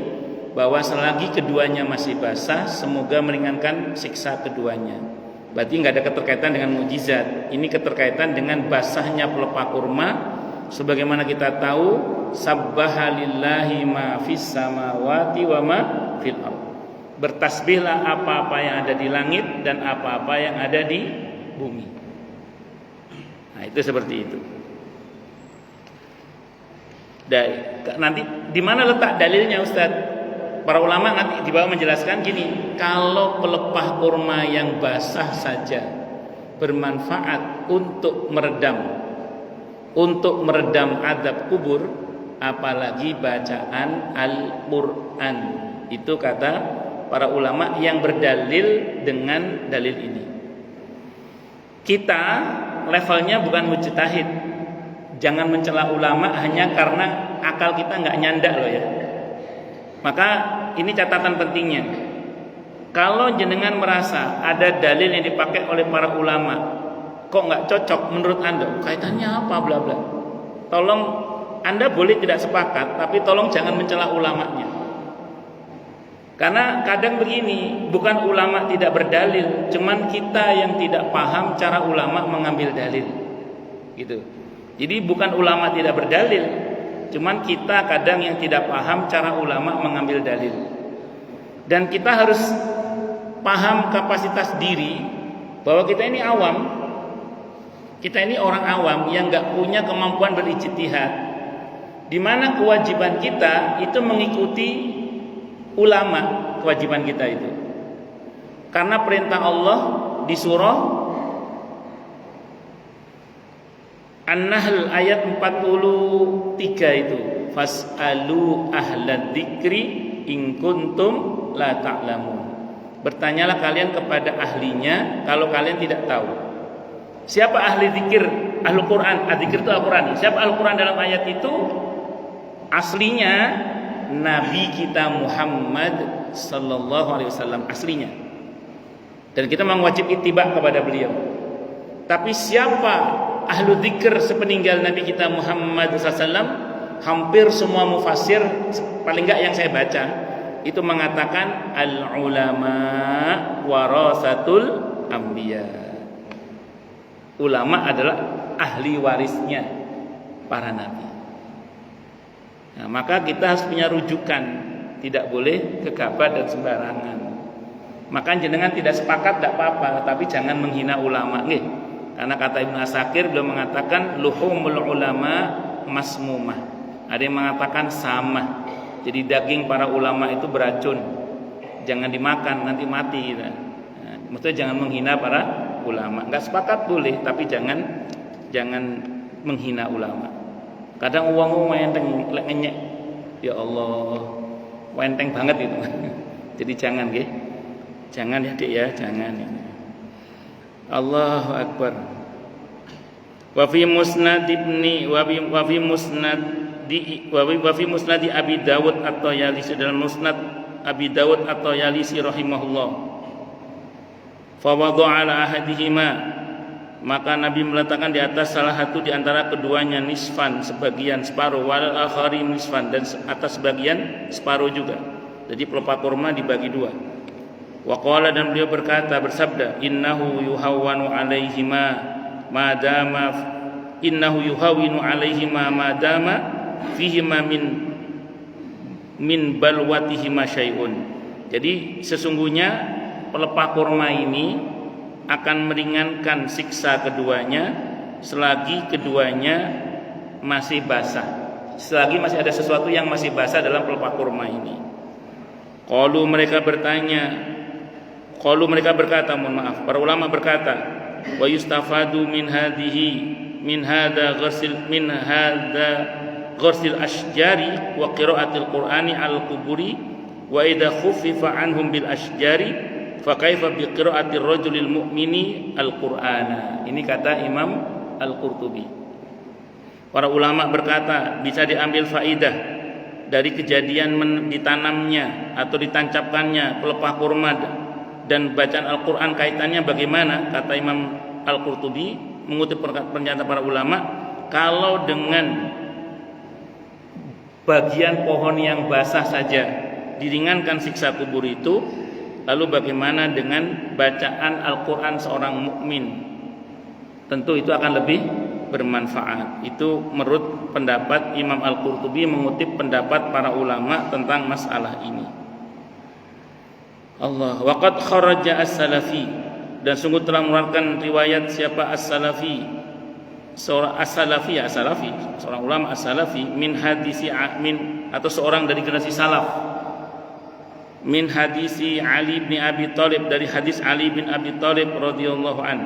bahwa selagi keduanya masih basah, semoga meringankan siksa keduanya. Berarti enggak ada keterkaitan dengan mukjizat. Ini keterkaitan dengan basahnya pelepah kurma. Sebagaimana kita tahu, sabbaha lillahi ma fis samawati wa ma fil ardh. Bertasbihlah apa-apa yang ada di langit dan apa-apa yang ada di bumi. Nah, itu seperti itu. Nanti di mana letak dalilnya, Ustaz? Para ulama nanti di bawah menjelaskan gini, kalau pelepah kurma yang basah saja bermanfaat untuk meredam azab kubur, apalagi bacaan Al-Qur'an. Itu kata para ulama yang berdalil dengan dalil ini. Kita levelnya bukan mujtahid. Jangan mencela ulama hanya karena akal kita nggak nyandak loh ya. Maka ini catatan pentingnya. Kalau jenengan merasa ada dalil yang dipakai oleh para ulama kok nggak cocok menurut Anda, kaitannya apa bla bla, tolong Anda boleh tidak sepakat, tapi tolong jangan mencela ulamanya. Karena kadang begini, bukan ulama tidak berdalil, cuman kita yang tidak paham cara ulama mengambil dalil, gitu. Jadi bukan ulama tidak berdalil, cuman kita kadang yang tidak paham cara ulama mengambil dalil. Dan kita harus paham kapasitas diri bahwa kita ini awam, kita ini orang awam yang nggak punya kemampuan berijtihad, di mana kewajiban kita itu mengikuti ulama, kewajiban kita itu. Karena perintah Allah di surah An-Nahl ayat 43 itu, fas'alu ahlad dzikri in kuntum la ta'lamun. Bertanyalah kalian kepada ahlinya kalau kalian tidak tahu. Siapa ahli zikir? Ahlul Quran. Zikir itu Al-Quran. Siapa Al-Quran dalam ayat itu? Aslinya Nabi kita Muhammad sallallahu alaihi wasallam, aslinya. Dan kita memang wajib ittiba kepada beliau. Tapi siapa ahlu dzikir sepeninggal Nabi kita Muhammad sallallahu alaihi wasallam? Hampir semua mufassir, paling enggak yang saya baca, itu mengatakan al-ulama warasatul anbiya. Ulama adalah ahli warisnya para nabi. Nah, maka kita harus punya rujukan, tidak boleh gegabah dan sembarangan. Maka jenengan tidak sepakat tidak apa-apa, tapi jangan menghina ulama, nggih. Karena kata Ibnu Asakir beliau mengatakan luhumul ulama masmumah. Ada yang mengatakan sama. Jadi daging para ulama itu beracun, jangan dimakan nanti mati. Nah, maksudnya jangan menghina para ulama. Enggak sepakat boleh, tapi jangan menghina ulama. Kadang uang enteng lek ngenyek, ya Allah, enteng banget itu. Jadi jangan nggih. Jangan ya Dik ya, jangan. Allahu Akbar. Wa fi musnad ibni wa fi musnad Abi Dawud at-Tayalisi, dalam musnad Abi Dawud at-Tayalisi rahimahullah. Fa wada'a ala ahadihima, maka Nabi meletakkan di atas salah satu di antara keduanya nisfan, sebagian separuh, wal akhari nisfan, dan atas sebagian separuh juga. Jadi pelepah kurma dibagi dua. Wa qala, dan beliau bersabda, innahu yuhawwanu alaihima madama fihima min balwatihima syai'un. Jadi sesungguhnya pelepah kurma ini akan meringankan siksa keduanya selagi keduanya masih basah, selagi masih ada sesuatu yang masih basah dalam pelepah kurma ini. Qalu, mereka berkata, para ulama berkata, wa yustafadu min hadza ghursil ashjari wa qiraatil qur'ani al quburi wa idza khuffifa anhum bil ashjari fa kaifa bi qira'atir rajulil mu'mini al-Qur'ana. Ini kata Imam Al-Qurtubi. Para ulama berkata bisa diambil faidah dari kejadian ditanamnya atau ditancapkannya pelepah kurma dan bacaan Al-Qur'an, kaitannya bagaimana? Kata Imam Al-Qurtubi mengutip pernyataan para ulama, kalau dengan bagian pohon yang basah saja diringankan siksa kubur itu, lalu bagaimana dengan bacaan Al-Qur'an seorang mukmin? Tentu itu akan lebih bermanfaat. Itu menurut pendapat Imam Al-Qurtubi mengutip pendapat para ulama tentang masalah ini. Allah waqad kharaja as-salafi, dan sungguh telah mengeluarkan riwayat siapa as-salafi, seorang as-salafi, seorang ulama as-salafi, min hadisi min, atau seorang dari generasi salaf, min hadisi Ali bin Abi Thalib, dari hadis Ali bin Abi Thalib radhiyallahu an.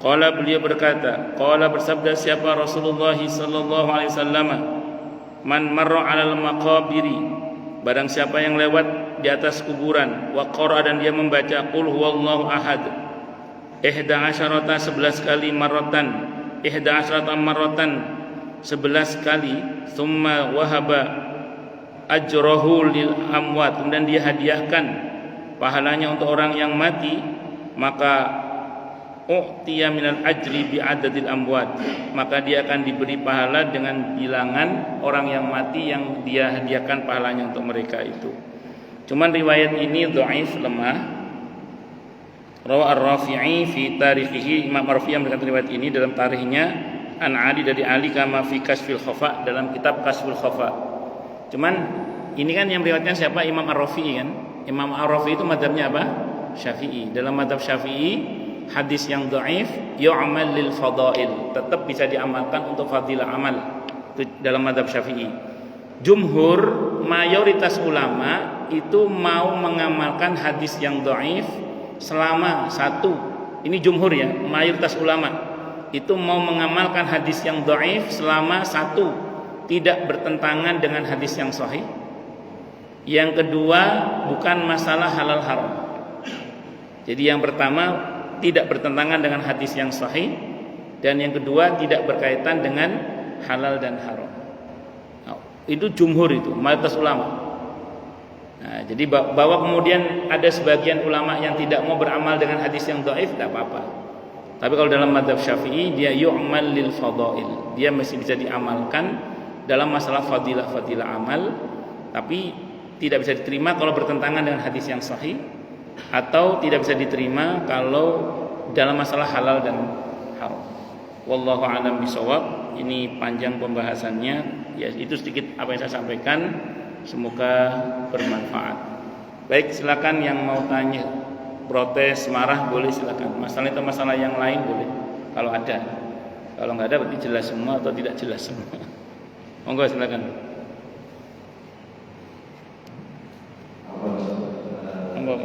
Qala, beliau berkata, qala, bersabda siapa Rasulullah sallallahu alaihi wasallam, man marra 'alal maqabiri, barang siapa yang lewat di atas kuburan, wa qara, dan dia membaca qul huwallahu ahad, 11 kali, marratan 11 kali, thumma wahaba ajrahu lil amwat, kemudian dia hadiahkan pahalanya untuk orang yang mati, maka u'tiya minal ajri bi'adadil amwat, maka dia akan diberi pahala dengan bilangan orang yang mati yang dia hadiahkan pahalanya untuk mereka itu. Cuman riwayat ini dhaif, lemah. Rawa Ar-Rafi'i fi tarikhihi, Imam Ar-Rafi'i memberikan riwayat ini dalam tarikhnya an Ali, dari Ali, kama fi Kasfil Khafa, dalam kitab Kasfil Khafa. Cuman ini kan yang riwayatnya siapa? Imam Ar-Rafi'i kan. Imam Ar-Rafi'i itu mazhabnya apa? Syafi'i. Dalam mazhab Syafi'i, hadis yang dhaif yu'mal lil fadail, tetap bisa diamalkan untuk fadilah amal. Itu dalam mazhab Syafi'i. Jumhur, mayoritas ulama itu mau mengamalkan hadis yang dhaif selama satu. Ini jumhur ya, mayoritas ulama itu mau mengamalkan hadis yang dhaif selama satu, tidak bertentangan dengan hadis yang sahih. Yang kedua, bukan masalah halal haram. Jadi yang pertama tidak bertentangan dengan hadis yang sahih, dan yang kedua tidak berkaitan dengan halal dan haram. Nah, itu jumhur, itu mayoritas ulama. Nah, jadi bahwa kemudian ada sebagian ulama yang tidak mau beramal dengan hadis yang dhaif, tidak apa-apa. Tapi kalau dalam mazhab Syafi'i, dia yu'mal lil fadail, dia masih bisa diamalkan dalam masalah fadilah amal, tapi tidak bisa diterima kalau bertentangan dengan hadis yang sahih, atau tidak bisa diterima kalau dalam masalah halal dan haram. Wallahu a'lam bishawab. Ini panjang pembahasannya, ya itu sedikit apa yang saya sampaikan, semoga bermanfaat. Baik, silakan yang mau tanya, protes, marah boleh, silakan. Masalah itu masalah yang lain boleh kalau ada. Kalau nggak ada berarti jelas semua atau tidak jelas semua. Monggo silakan. Monggo.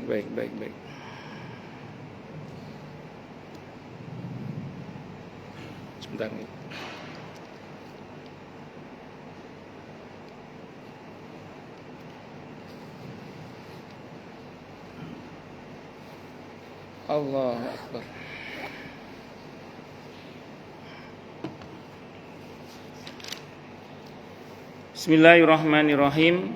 Baik. Sebentar nih. Allahu Akbar. Bismillahirrahmanirrahim.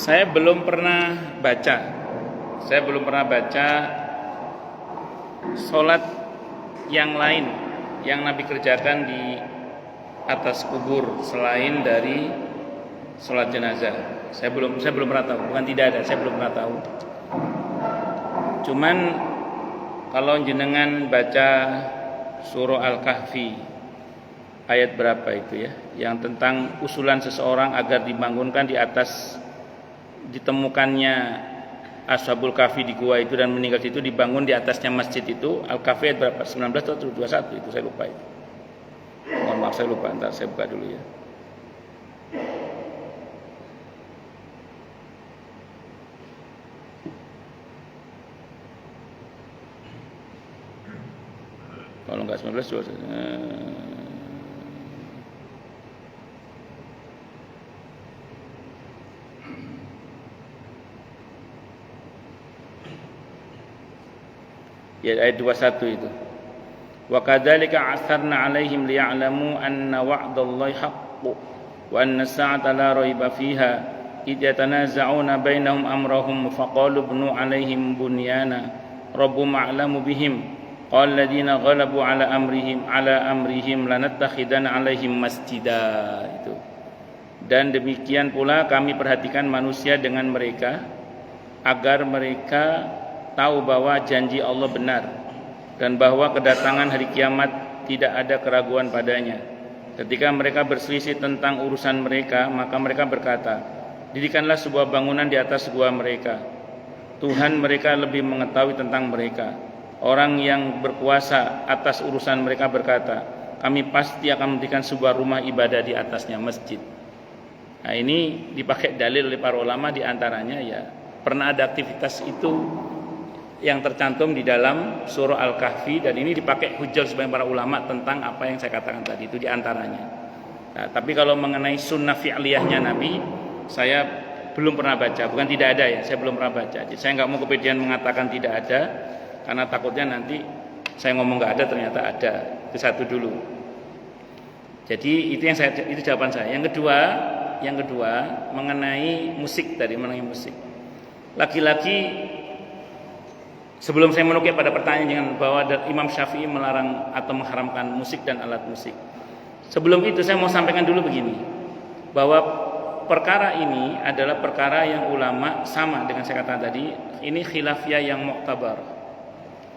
Saya belum pernah baca sholat yang lain yang Nabi kerjakan di atas kubur selain dari sholat jenazah. Saya belum pernah tahu. Bukan tidak ada, saya belum pernah tahu. Cuman kalau jenengan baca surah Al-Kahfi ayat berapa itu ya, yang tentang usulan seseorang agar dibangunkan di atas ditemukannya Ashabul Kahfi di gua itu dan meninggal situ, dibangun di atasnya masjid itu. Al-Kahfi ayat berapa? 19 atau 21 itu saya lupa itu. Mohon maaf saya lupa, ntar saya buka dulu ya. Kalau enggak 19 juga ya ayat 21 itu. Wa kadzalika asarna 'alaihim liya'lamu anna wa'dallahi haqqun wa anna as-sa'ata la raiba fiha idh yatanaza'una bainahum amrahum faqalu ibnu 'alaihim bunyana rabbum a'lamu bihim qala alladziina ghalabu 'ala amrihim lanattakhidanna 'alaihim masjida. Itu. Dan demikian pula kami perhatikan manusia dengan mereka agar mereka tahu bahwa janji Allah benar dan bahwa kedatangan hari kiamat tidak ada keraguan padanya. Ketika mereka berselisih tentang urusan mereka, maka mereka berkata, dirikanlah sebuah bangunan di atas gua mereka. Tuhan mereka lebih mengetahui tentang mereka. Orang yang berkuasa atas urusan mereka berkata, kami pasti akan mendirikan sebuah rumah ibadah di atasnya, masjid. Nah, ini dipakai dalil oleh para ulama, di antaranya ya pernah ada aktivitas itu yang tercantum di dalam surah Al-Kahfi, dan ini dipakai hujjah sebagian para ulama tentang apa yang saya katakan tadi, itu di antaranya. Nah, tapi kalau mengenai sunnah fi'liyahnya Nabi, saya belum pernah baca, bukan tidak ada ya, saya belum pernah baca. Jadi saya nggak mau kepedean mengatakan tidak ada, karena takutnya nanti saya ngomong nggak ada ternyata ada. Itu satu dulu. Jadi itu jawaban saya. Yang kedua mengenai musik tadi, mengenai musik. Laki-laki, sebelum saya menukil pada pertanyaan dengan bahwa Imam Syafi'i melarang atau mengharamkan musik dan alat musik, sebelum itu saya mau sampaikan dulu begini, bahwa perkara ini adalah perkara yang ulama sama dengan saya katakan tadi, ini khilafiyah yang mu'tabar,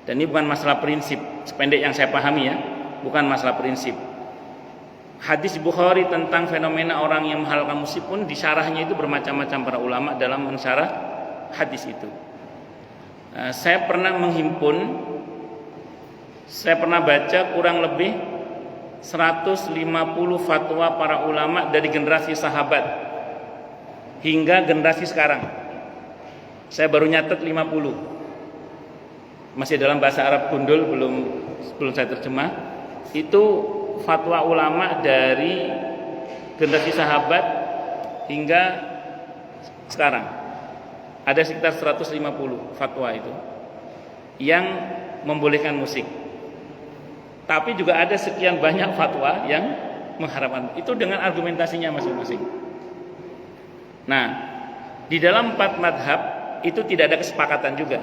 dan ini bukan masalah prinsip, sependek yang saya pahami ya, bukan masalah prinsip. Hadis Bukhari tentang fenomena orang yang menghalalkan musik pun disyarahnya itu bermacam-macam para ulama dalam mensyarah hadis itu. Saya pernah baca kurang lebih 150 fatwa para ulama dari generasi sahabat hingga generasi sekarang. Saya baru nyatet 50. Masih dalam bahasa Arab gundul, belum saya terjemah. Itu fatwa ulama dari generasi sahabat hingga sekarang. Ada sekitar 150 fatwa itu yang membolehkan musik. Tapi juga ada sekian banyak fatwa yang mengharamkan. Itu dengan argumentasinya masing-masing. Nah, di dalam 4 madhab itu tidak ada kesepakatan juga.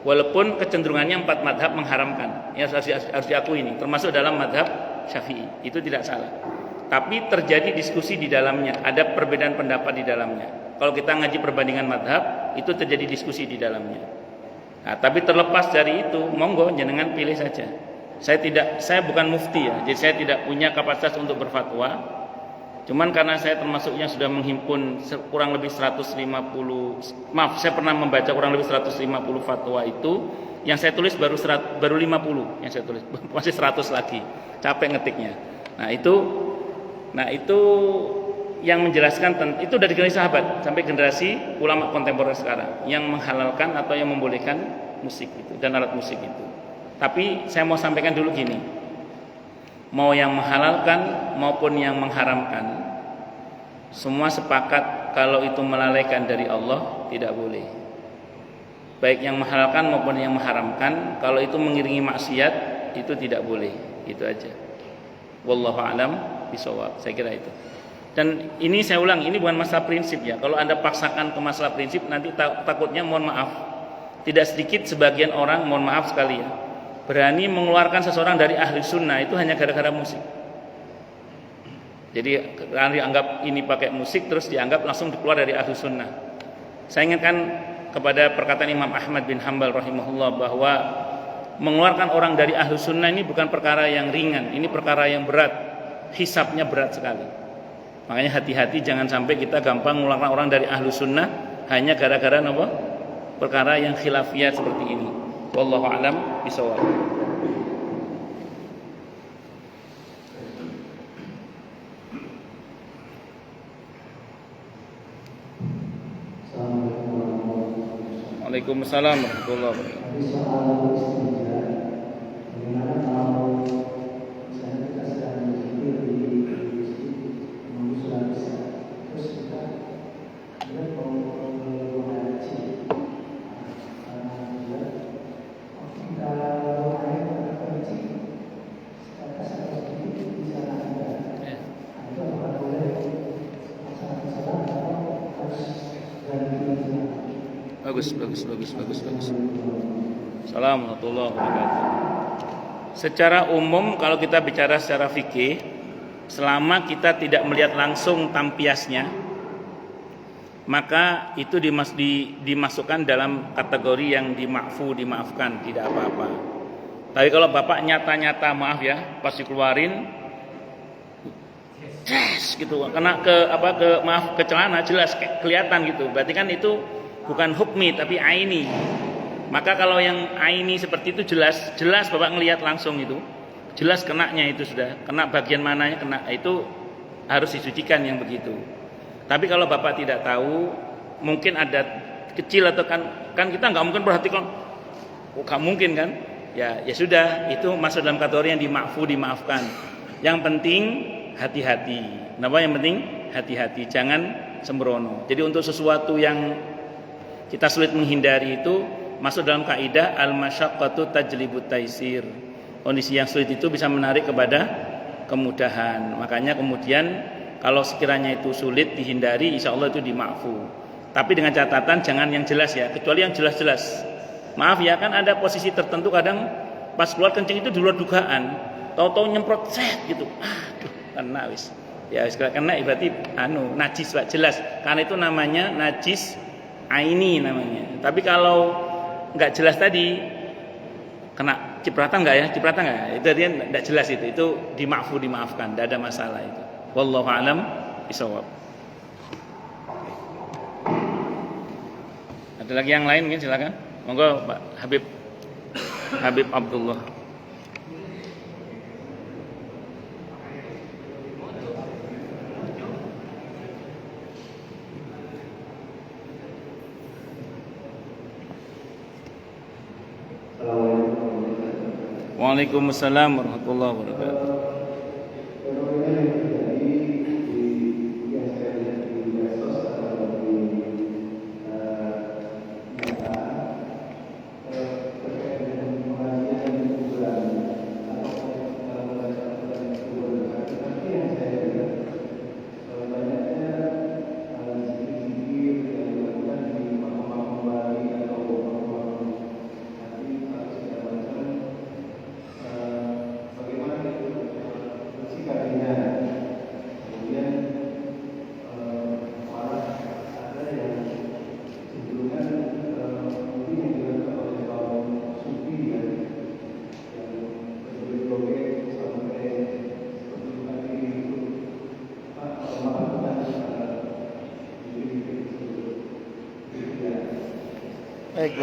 Walaupun kecenderungannya 4 madhab mengharamkan. Ya harus diakui ini, termasuk dalam madhab Syafi'i. Itu tidak salah. Tapi terjadi diskusi di dalamnya, ada perbedaan pendapat di dalamnya. Kalau kita ngaji perbandingan madhab, itu terjadi diskusi di dalamnya. Nah, tapi terlepas dari itu, monggo jenengan pilih saja. Saya bukan mufti ya, jadi saya tidak punya kapasitas untuk berfatwa. Cuman karena saya termasuk yang sudah menghimpun kurang lebih 150, saya pernah membaca kurang lebih 150 fatwa itu, yang saya tulis baru 50 yang saya tulis, masih 100 lagi, capek ngetiknya. Nah itu yang menjelaskan, itu dari generasi sahabat sampai generasi ulama kontemporer sekarang yang menghalalkan atau yang membolehkan musik itu dan alat musik itu. Tapi saya mau sampaikan dulu gini, mau yang menghalalkan maupun yang mengharamkan, semua sepakat kalau itu melalaikan dari Allah tidak boleh. Baik yang menghalalkan maupun yang mengharamkan, kalau itu mengiringi maksiat itu tidak boleh. Itu aja. Wallahu a'lam bishawab. Saya kira itu. Dan ini saya ulang, ini bukan masalah prinsip ya. Kalau Anda paksakan ke masalah prinsip, nanti takutnya mohon maaf, tidak sedikit sebagian orang, mohon maaf sekali ya, berani mengeluarkan seseorang dari ahli sunnah itu hanya gara-gara musik. Jadi karena dianggap ini pakai musik, terus dianggap langsung keluar dari ahli sunnah. Saya ingatkan kepada perkataan Imam Ahmad bin Hanbal rahimahullah bahwa mengeluarkan orang dari ahli sunnah ini bukan perkara yang ringan, ini perkara yang berat, hisabnya berat sekali. Makanya hati-hati, jangan sampai kita gampang mengeluarkan orang dari ahli sunnah hanya gara-gara apa? perkara yang khilafiyah seperti ini. Wallahu a'lam bishawab. Waalaikumsalam warahmatullahi wabarakatuh. Bagus. Assalamualaikum warahmatullahi wabarakatuh. Secara umum kalau kita bicara secara fikih, selama kita tidak melihat langsung tampiasnya, maka itu dimasukkan dalam kategori yang dimaafkan, tidak apa-apa. Tapi kalau bapak nyata-nyata maaf ya, pas dikeluarin, gitu, kena ke celana jelas kelihatan gitu, berarti kan itu bukan hukmi tapi aini. Maka kalau yang aini seperti itu jelas bapak ngelihat langsung itu, jelas kenanya itu sudah kena bagian mananya kena, itu harus disucikan yang begitu. Tapi kalau bapak tidak tahu, mungkin ada kecil atau kan kita nggak mungkin perhatikan, nggak mungkin kan? Ya sudah, itu masuk dalam kategori yang dimaafkan. Yang penting hati-hati. Kenapa yang penting hati-hati, jangan sembrono. Jadi untuk sesuatu yang kita sulit menghindari itu masuk dalam kaidah al-masyaqqatu tajlibut taisir. Kondisi yang sulit itu bisa menarik kepada kemudahan. Makanya kemudian kalau sekiranya itu sulit dihindari, insya Allah itu dimaafu. Tapi dengan catatan jangan yang jelas ya, kecuali yang jelas-jelas. Maaf ya, kan ada posisi tertentu kadang pas keluar kencing itu di luar dugaan, tahu-tahu nyemprot gitu. Aduh, kena wis. Ya wis kena berarti najis Pak, jelas. Karena itu namanya najis aini namanya. Tapi kalau nggak jelas tadi, kena cipratan nggak ya? Cipratan nggak? Itu dia nggak jelas itu dimaafkan, tidak ada masalah itu. Wallahu a'lam bishawab. Ada lagi yang lain mungkin silakan. Monggo Pak Habib Abdullah. Waalaikumsalam warahmatullahi wabarakatuh.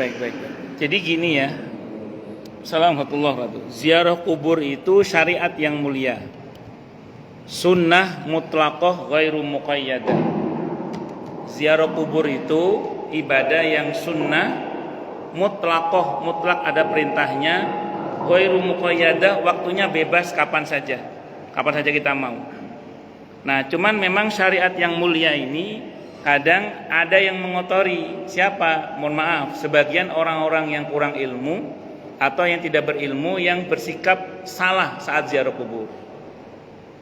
Baik. Jadi gini ya. Assalamualaikum warahmatullahi wabarakatuh. Ziarah kubur itu syariat yang mulia. Sunnah mutlaqah ghairu muqayyadah. Ziarah kubur itu ibadah yang sunnah mutlaqah, mutlak ada perintahnya, ghairu muqayyadah, waktunya bebas kapan saja kita mau. Nah, cuman memang syariat yang mulia ini kadang ada yang mengotori. Siapa? Mohon maaf, sebagian orang-orang yang kurang ilmu atau yang tidak berilmu yang bersikap salah saat ziarah kubur.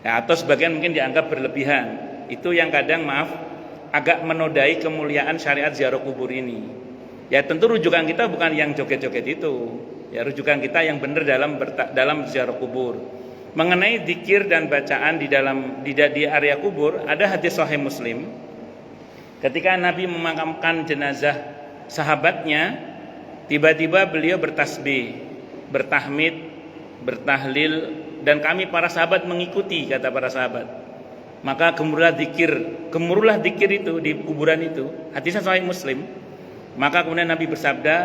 Ya, atau sebagian mungkin dianggap berlebihan. Itu yang kadang agak menodai kemuliaan syariat ziarah kubur ini. Ya tentu rujukan kita bukan yang joget-joget itu. Ya rujukan kita yang benar dalam ziarah kubur. Mengenai zikir dan bacaan di area kubur, ada hadis sahih Muslim. Ketika Nabi memakamkan jenazah sahabatnya, tiba-tiba beliau bertasbih, bertahmid, bertahlil, dan kami para sahabat mengikuti, kata para sahabat. Maka gemuruhlah zikir itu di kuburan itu. Hadisnya sahih Muslim. Maka kemudian Nabi bersabda,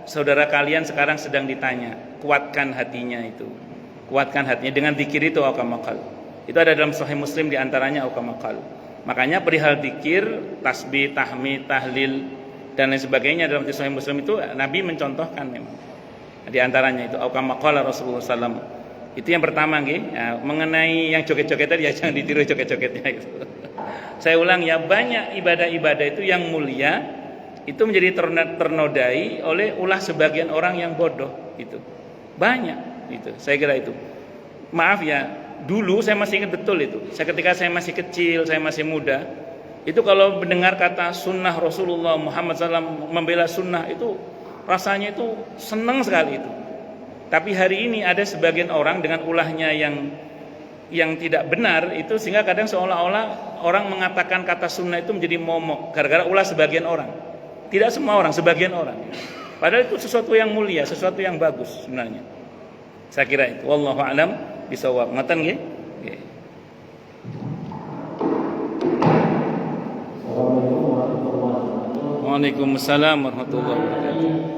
saudara kalian sekarang sedang ditanya, kuatkan hatinya itu. Kuatkan hatinya dengan zikir itu aukamakal. Itu ada dalam Sahih Muslim diantaranya aukamakal. Makanya perihal zikir, tasbih, tahmid, tahlil dan lain sebagainya dalam Sahih Muslim itu Nabi mencontohkan memang. Di antaranya itu aukamakal Rasulullah SAW. Itu yang pertama ya, mengenai yang joget-joget tadi ya jangan ditiru joget-jogetnya itu. Saya ulang ya, banyak ibadah-ibadah itu yang mulia itu menjadi ternodai oleh ulah sebagian orang yang bodoh itu. Banyak itu. Saya kira itu. Maaf ya, dulu saya masih ingat betul itu. Ketika saya masih kecil, saya masih muda, itu kalau mendengar kata sunnah Rasulullah Muhammad SAW, membela sunnah itu rasanya itu senang sekali itu. Tapi hari ini ada sebagian orang dengan ulahnya yang tidak benar itu, sehingga kadang seolah-olah orang mengatakan kata sunnah itu menjadi momok gara-gara ulah sebagian orang. Tidak semua orang, sebagian orang. Padahal itu sesuatu yang mulia, sesuatu yang bagus sebenarnya. Saya kira itu. Wallahu a'lam bishawab. Ngoten nggih? Nggih. Waalaikumsalam warahmatullahi wabarakatuh.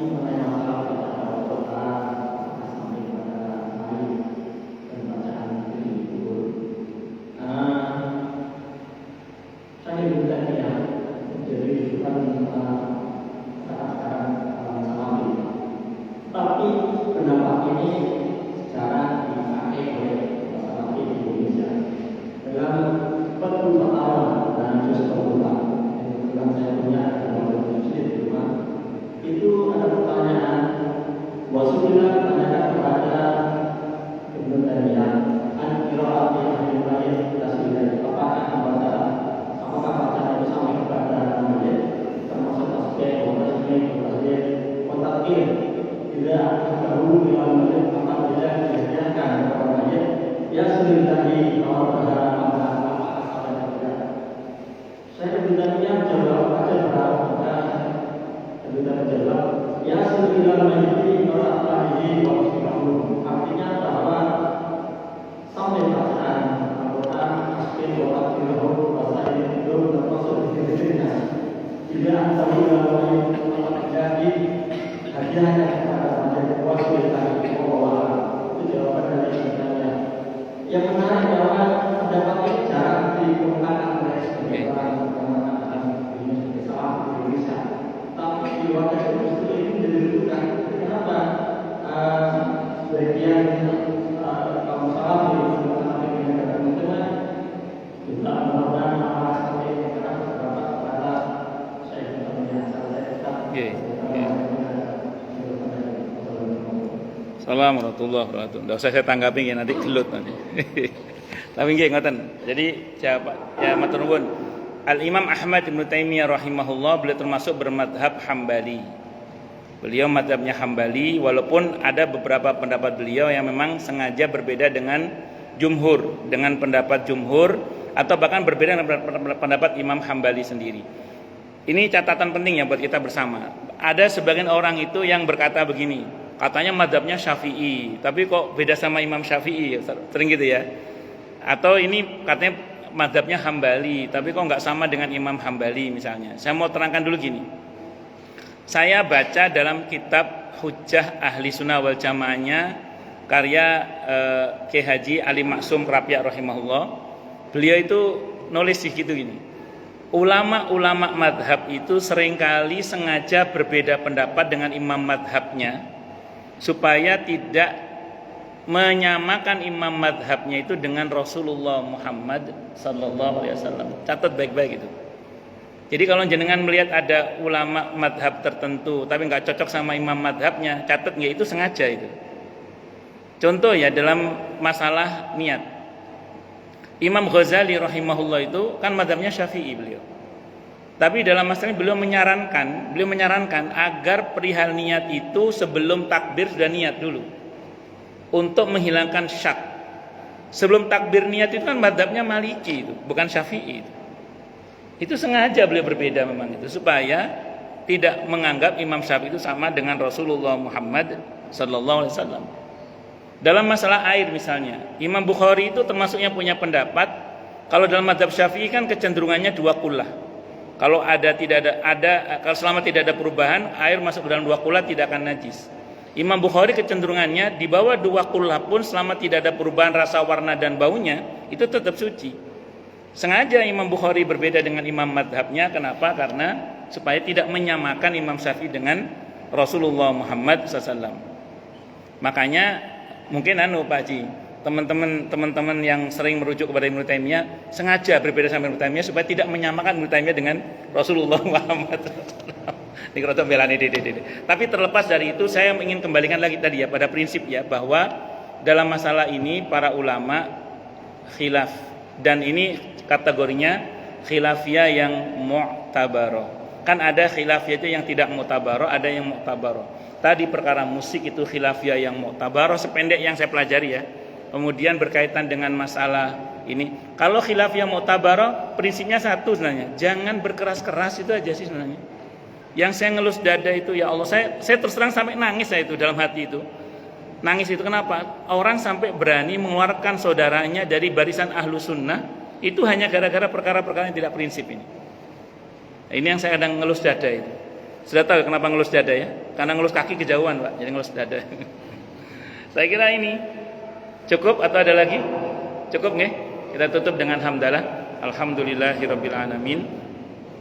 Assalamualaikum warahmatullahi wabarakatuh. Nggak usah saya tanggapi ya, nanti gelut nanti. Tapi nggih ngoten. Jadi siapa? Ya matur nuwun. Al Imam Ahmad Ibnu Taimiyah rahimahullah beliau termasuk bermadhab Hambali. Beliau madhabnya Hambali, walaupun ada beberapa pendapat beliau yang memang sengaja berbeda dengan jumhur, dengan pendapat jumhur atau bahkan berbeda dengan pendapat Imam Hambali sendiri. Ini catatan penting ya buat kita bersama. Ada sebagian orang itu yang berkata begini, katanya madhabnya Syafi'i, tapi kok beda sama Imam Syafi'i, sering gitu ya. Atau ini katanya madhabnya Hambali, tapi kok nggak sama dengan Imam Hambali misalnya. Saya mau terangkan dulu gini. Saya baca dalam kitab Hujjah Ahli Sunnah wal Jamaahnya karya Kiai Haji Ali Maksum Rabi'ah rahimahullah. Beliau itu nulis gitu gini. Ulama-ulama madhab itu seringkali sengaja berbeda pendapat dengan imam madhabnya supaya tidak menyamakan imam madhabnya itu dengan Rasulullah Muhammad sallallahu alaihi wasallam. Catat baik-baik itu. Jadi kalau jenengan melihat ada ulama madhab tertentu tapi nggak cocok sama imam madhabnya, catat nggak, itu sengaja itu. Contoh ya dalam masalah niat, Imam Ghazali rahimahullah itu kan madhabnya Syafi'i beliau. Tapi dalam masalah ini beliau menyarankan agar perihal niat itu sebelum takbir sudah niat dulu untuk menghilangkan syak. Sebelum takbir niat itu kan madhabnya Maliki itu, bukan Syafi'i itu. Itu sengaja beliau berbeda memang itu supaya tidak menganggap Imam Syafi'i itu sama dengan Rasulullah Muhammad sallallahu alaihi wasallam. Dalam masalah air misalnya, Imam Bukhari itu termasuknya punya pendapat kalau dalam mazhab Syafi'i kan kecenderungannya 2 qullah. Kalau kalau selama tidak ada perubahan, air masuk ke dalam 2 kula tidak akan najis. Imam Bukhari kecenderungannya di bawah 2 kula pun selama tidak ada perubahan rasa, warna dan baunya itu tetap suci. Sengaja Imam Bukhari berbeda dengan imam madhabnya. Kenapa? Karena supaya tidak menyamakan Imam Syafi'i dengan Rasulullah Muhammad SAW. Makanya mungkin Pak Haji, teman-teman yang sering merujuk kepada Ibnu Taimiyah sengaja berbeda sama Ibnu Taimiyah supaya tidak menyamakan Ibnu Taimiyah dengan Rasulullah Muhammad. Tapi terlepas dari itu, saya ingin kembalikan lagi tadi ya pada prinsip ya, bahwa dalam masalah ini para ulama khilaf, dan ini kategorinya khilafiyah yang mu'tabaroh. Kan ada khilafiyah itu yang tidak mu'tabaroh, ada yang mu'tabaroh. Tadi perkara musik itu khilafiyah yang mu'tabaroh, sependek yang saya pelajari ya. Kemudian berkaitan dengan masalah ini, kalau khilafiyah mu'tabaroh prinsipnya satu sebenarnya, jangan berkeras-keras, itu aja sih sebenarnya. Yang saya ngelus dada itu, ya Allah, saya terus terang sampai nangis saya itu dalam hati itu. Nangis itu kenapa? Orang sampai berani mengeluarkan saudaranya dari barisan ahlu sunnah itu hanya gara-gara perkara-perkara yang tidak prinsip ini. Ini yang saya kadang ngelus dada itu. Sudah tahu kenapa ngelus dada ya? Karena ngelus kaki kejauhan Pak, jadi ngelus dada. Saya kira ini cukup atau ada lagi? Cukup nggih? Kita tutup dengan hamdalah. Alhamdulillahirabbil alamin.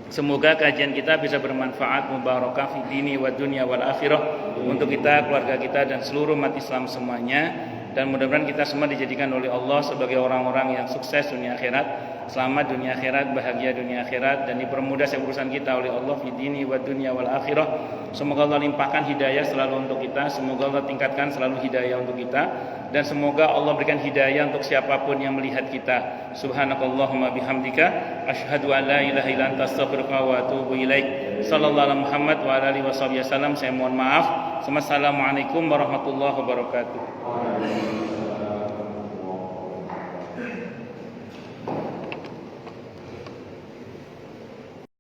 Semoga kajian kita bisa bermanfaat, mubarakah fi dini wa dunya wal akhirah, untuk kita, keluarga kita dan seluruh umat Islam semuanya. Dan mudah-mudahan kita semua dijadikan oleh Allah sebagai orang-orang yang sukses dunia akhirat, selamat dunia akhirat, bahagia dunia akhirat, dan dipermudah urusan kita oleh Allah fi dini wa dunya wal akhirah. Semoga Allah limpahkan hidayah selalu untuk kita, semoga Allah tingkatkan selalu hidayah untuk kita, dan semoga Allah berikan hidayah untuk siapapun yang melihat kita. Subhanakallahumma bihamdika asyhadu an la ilaha illa anta astaghfiruka wa atubu ilaik. Sallallahu alaihi Muhammad wa alihi wasallam. Saya mohon maaf. Assalamualaikum warahmatullahi wabarakatuh.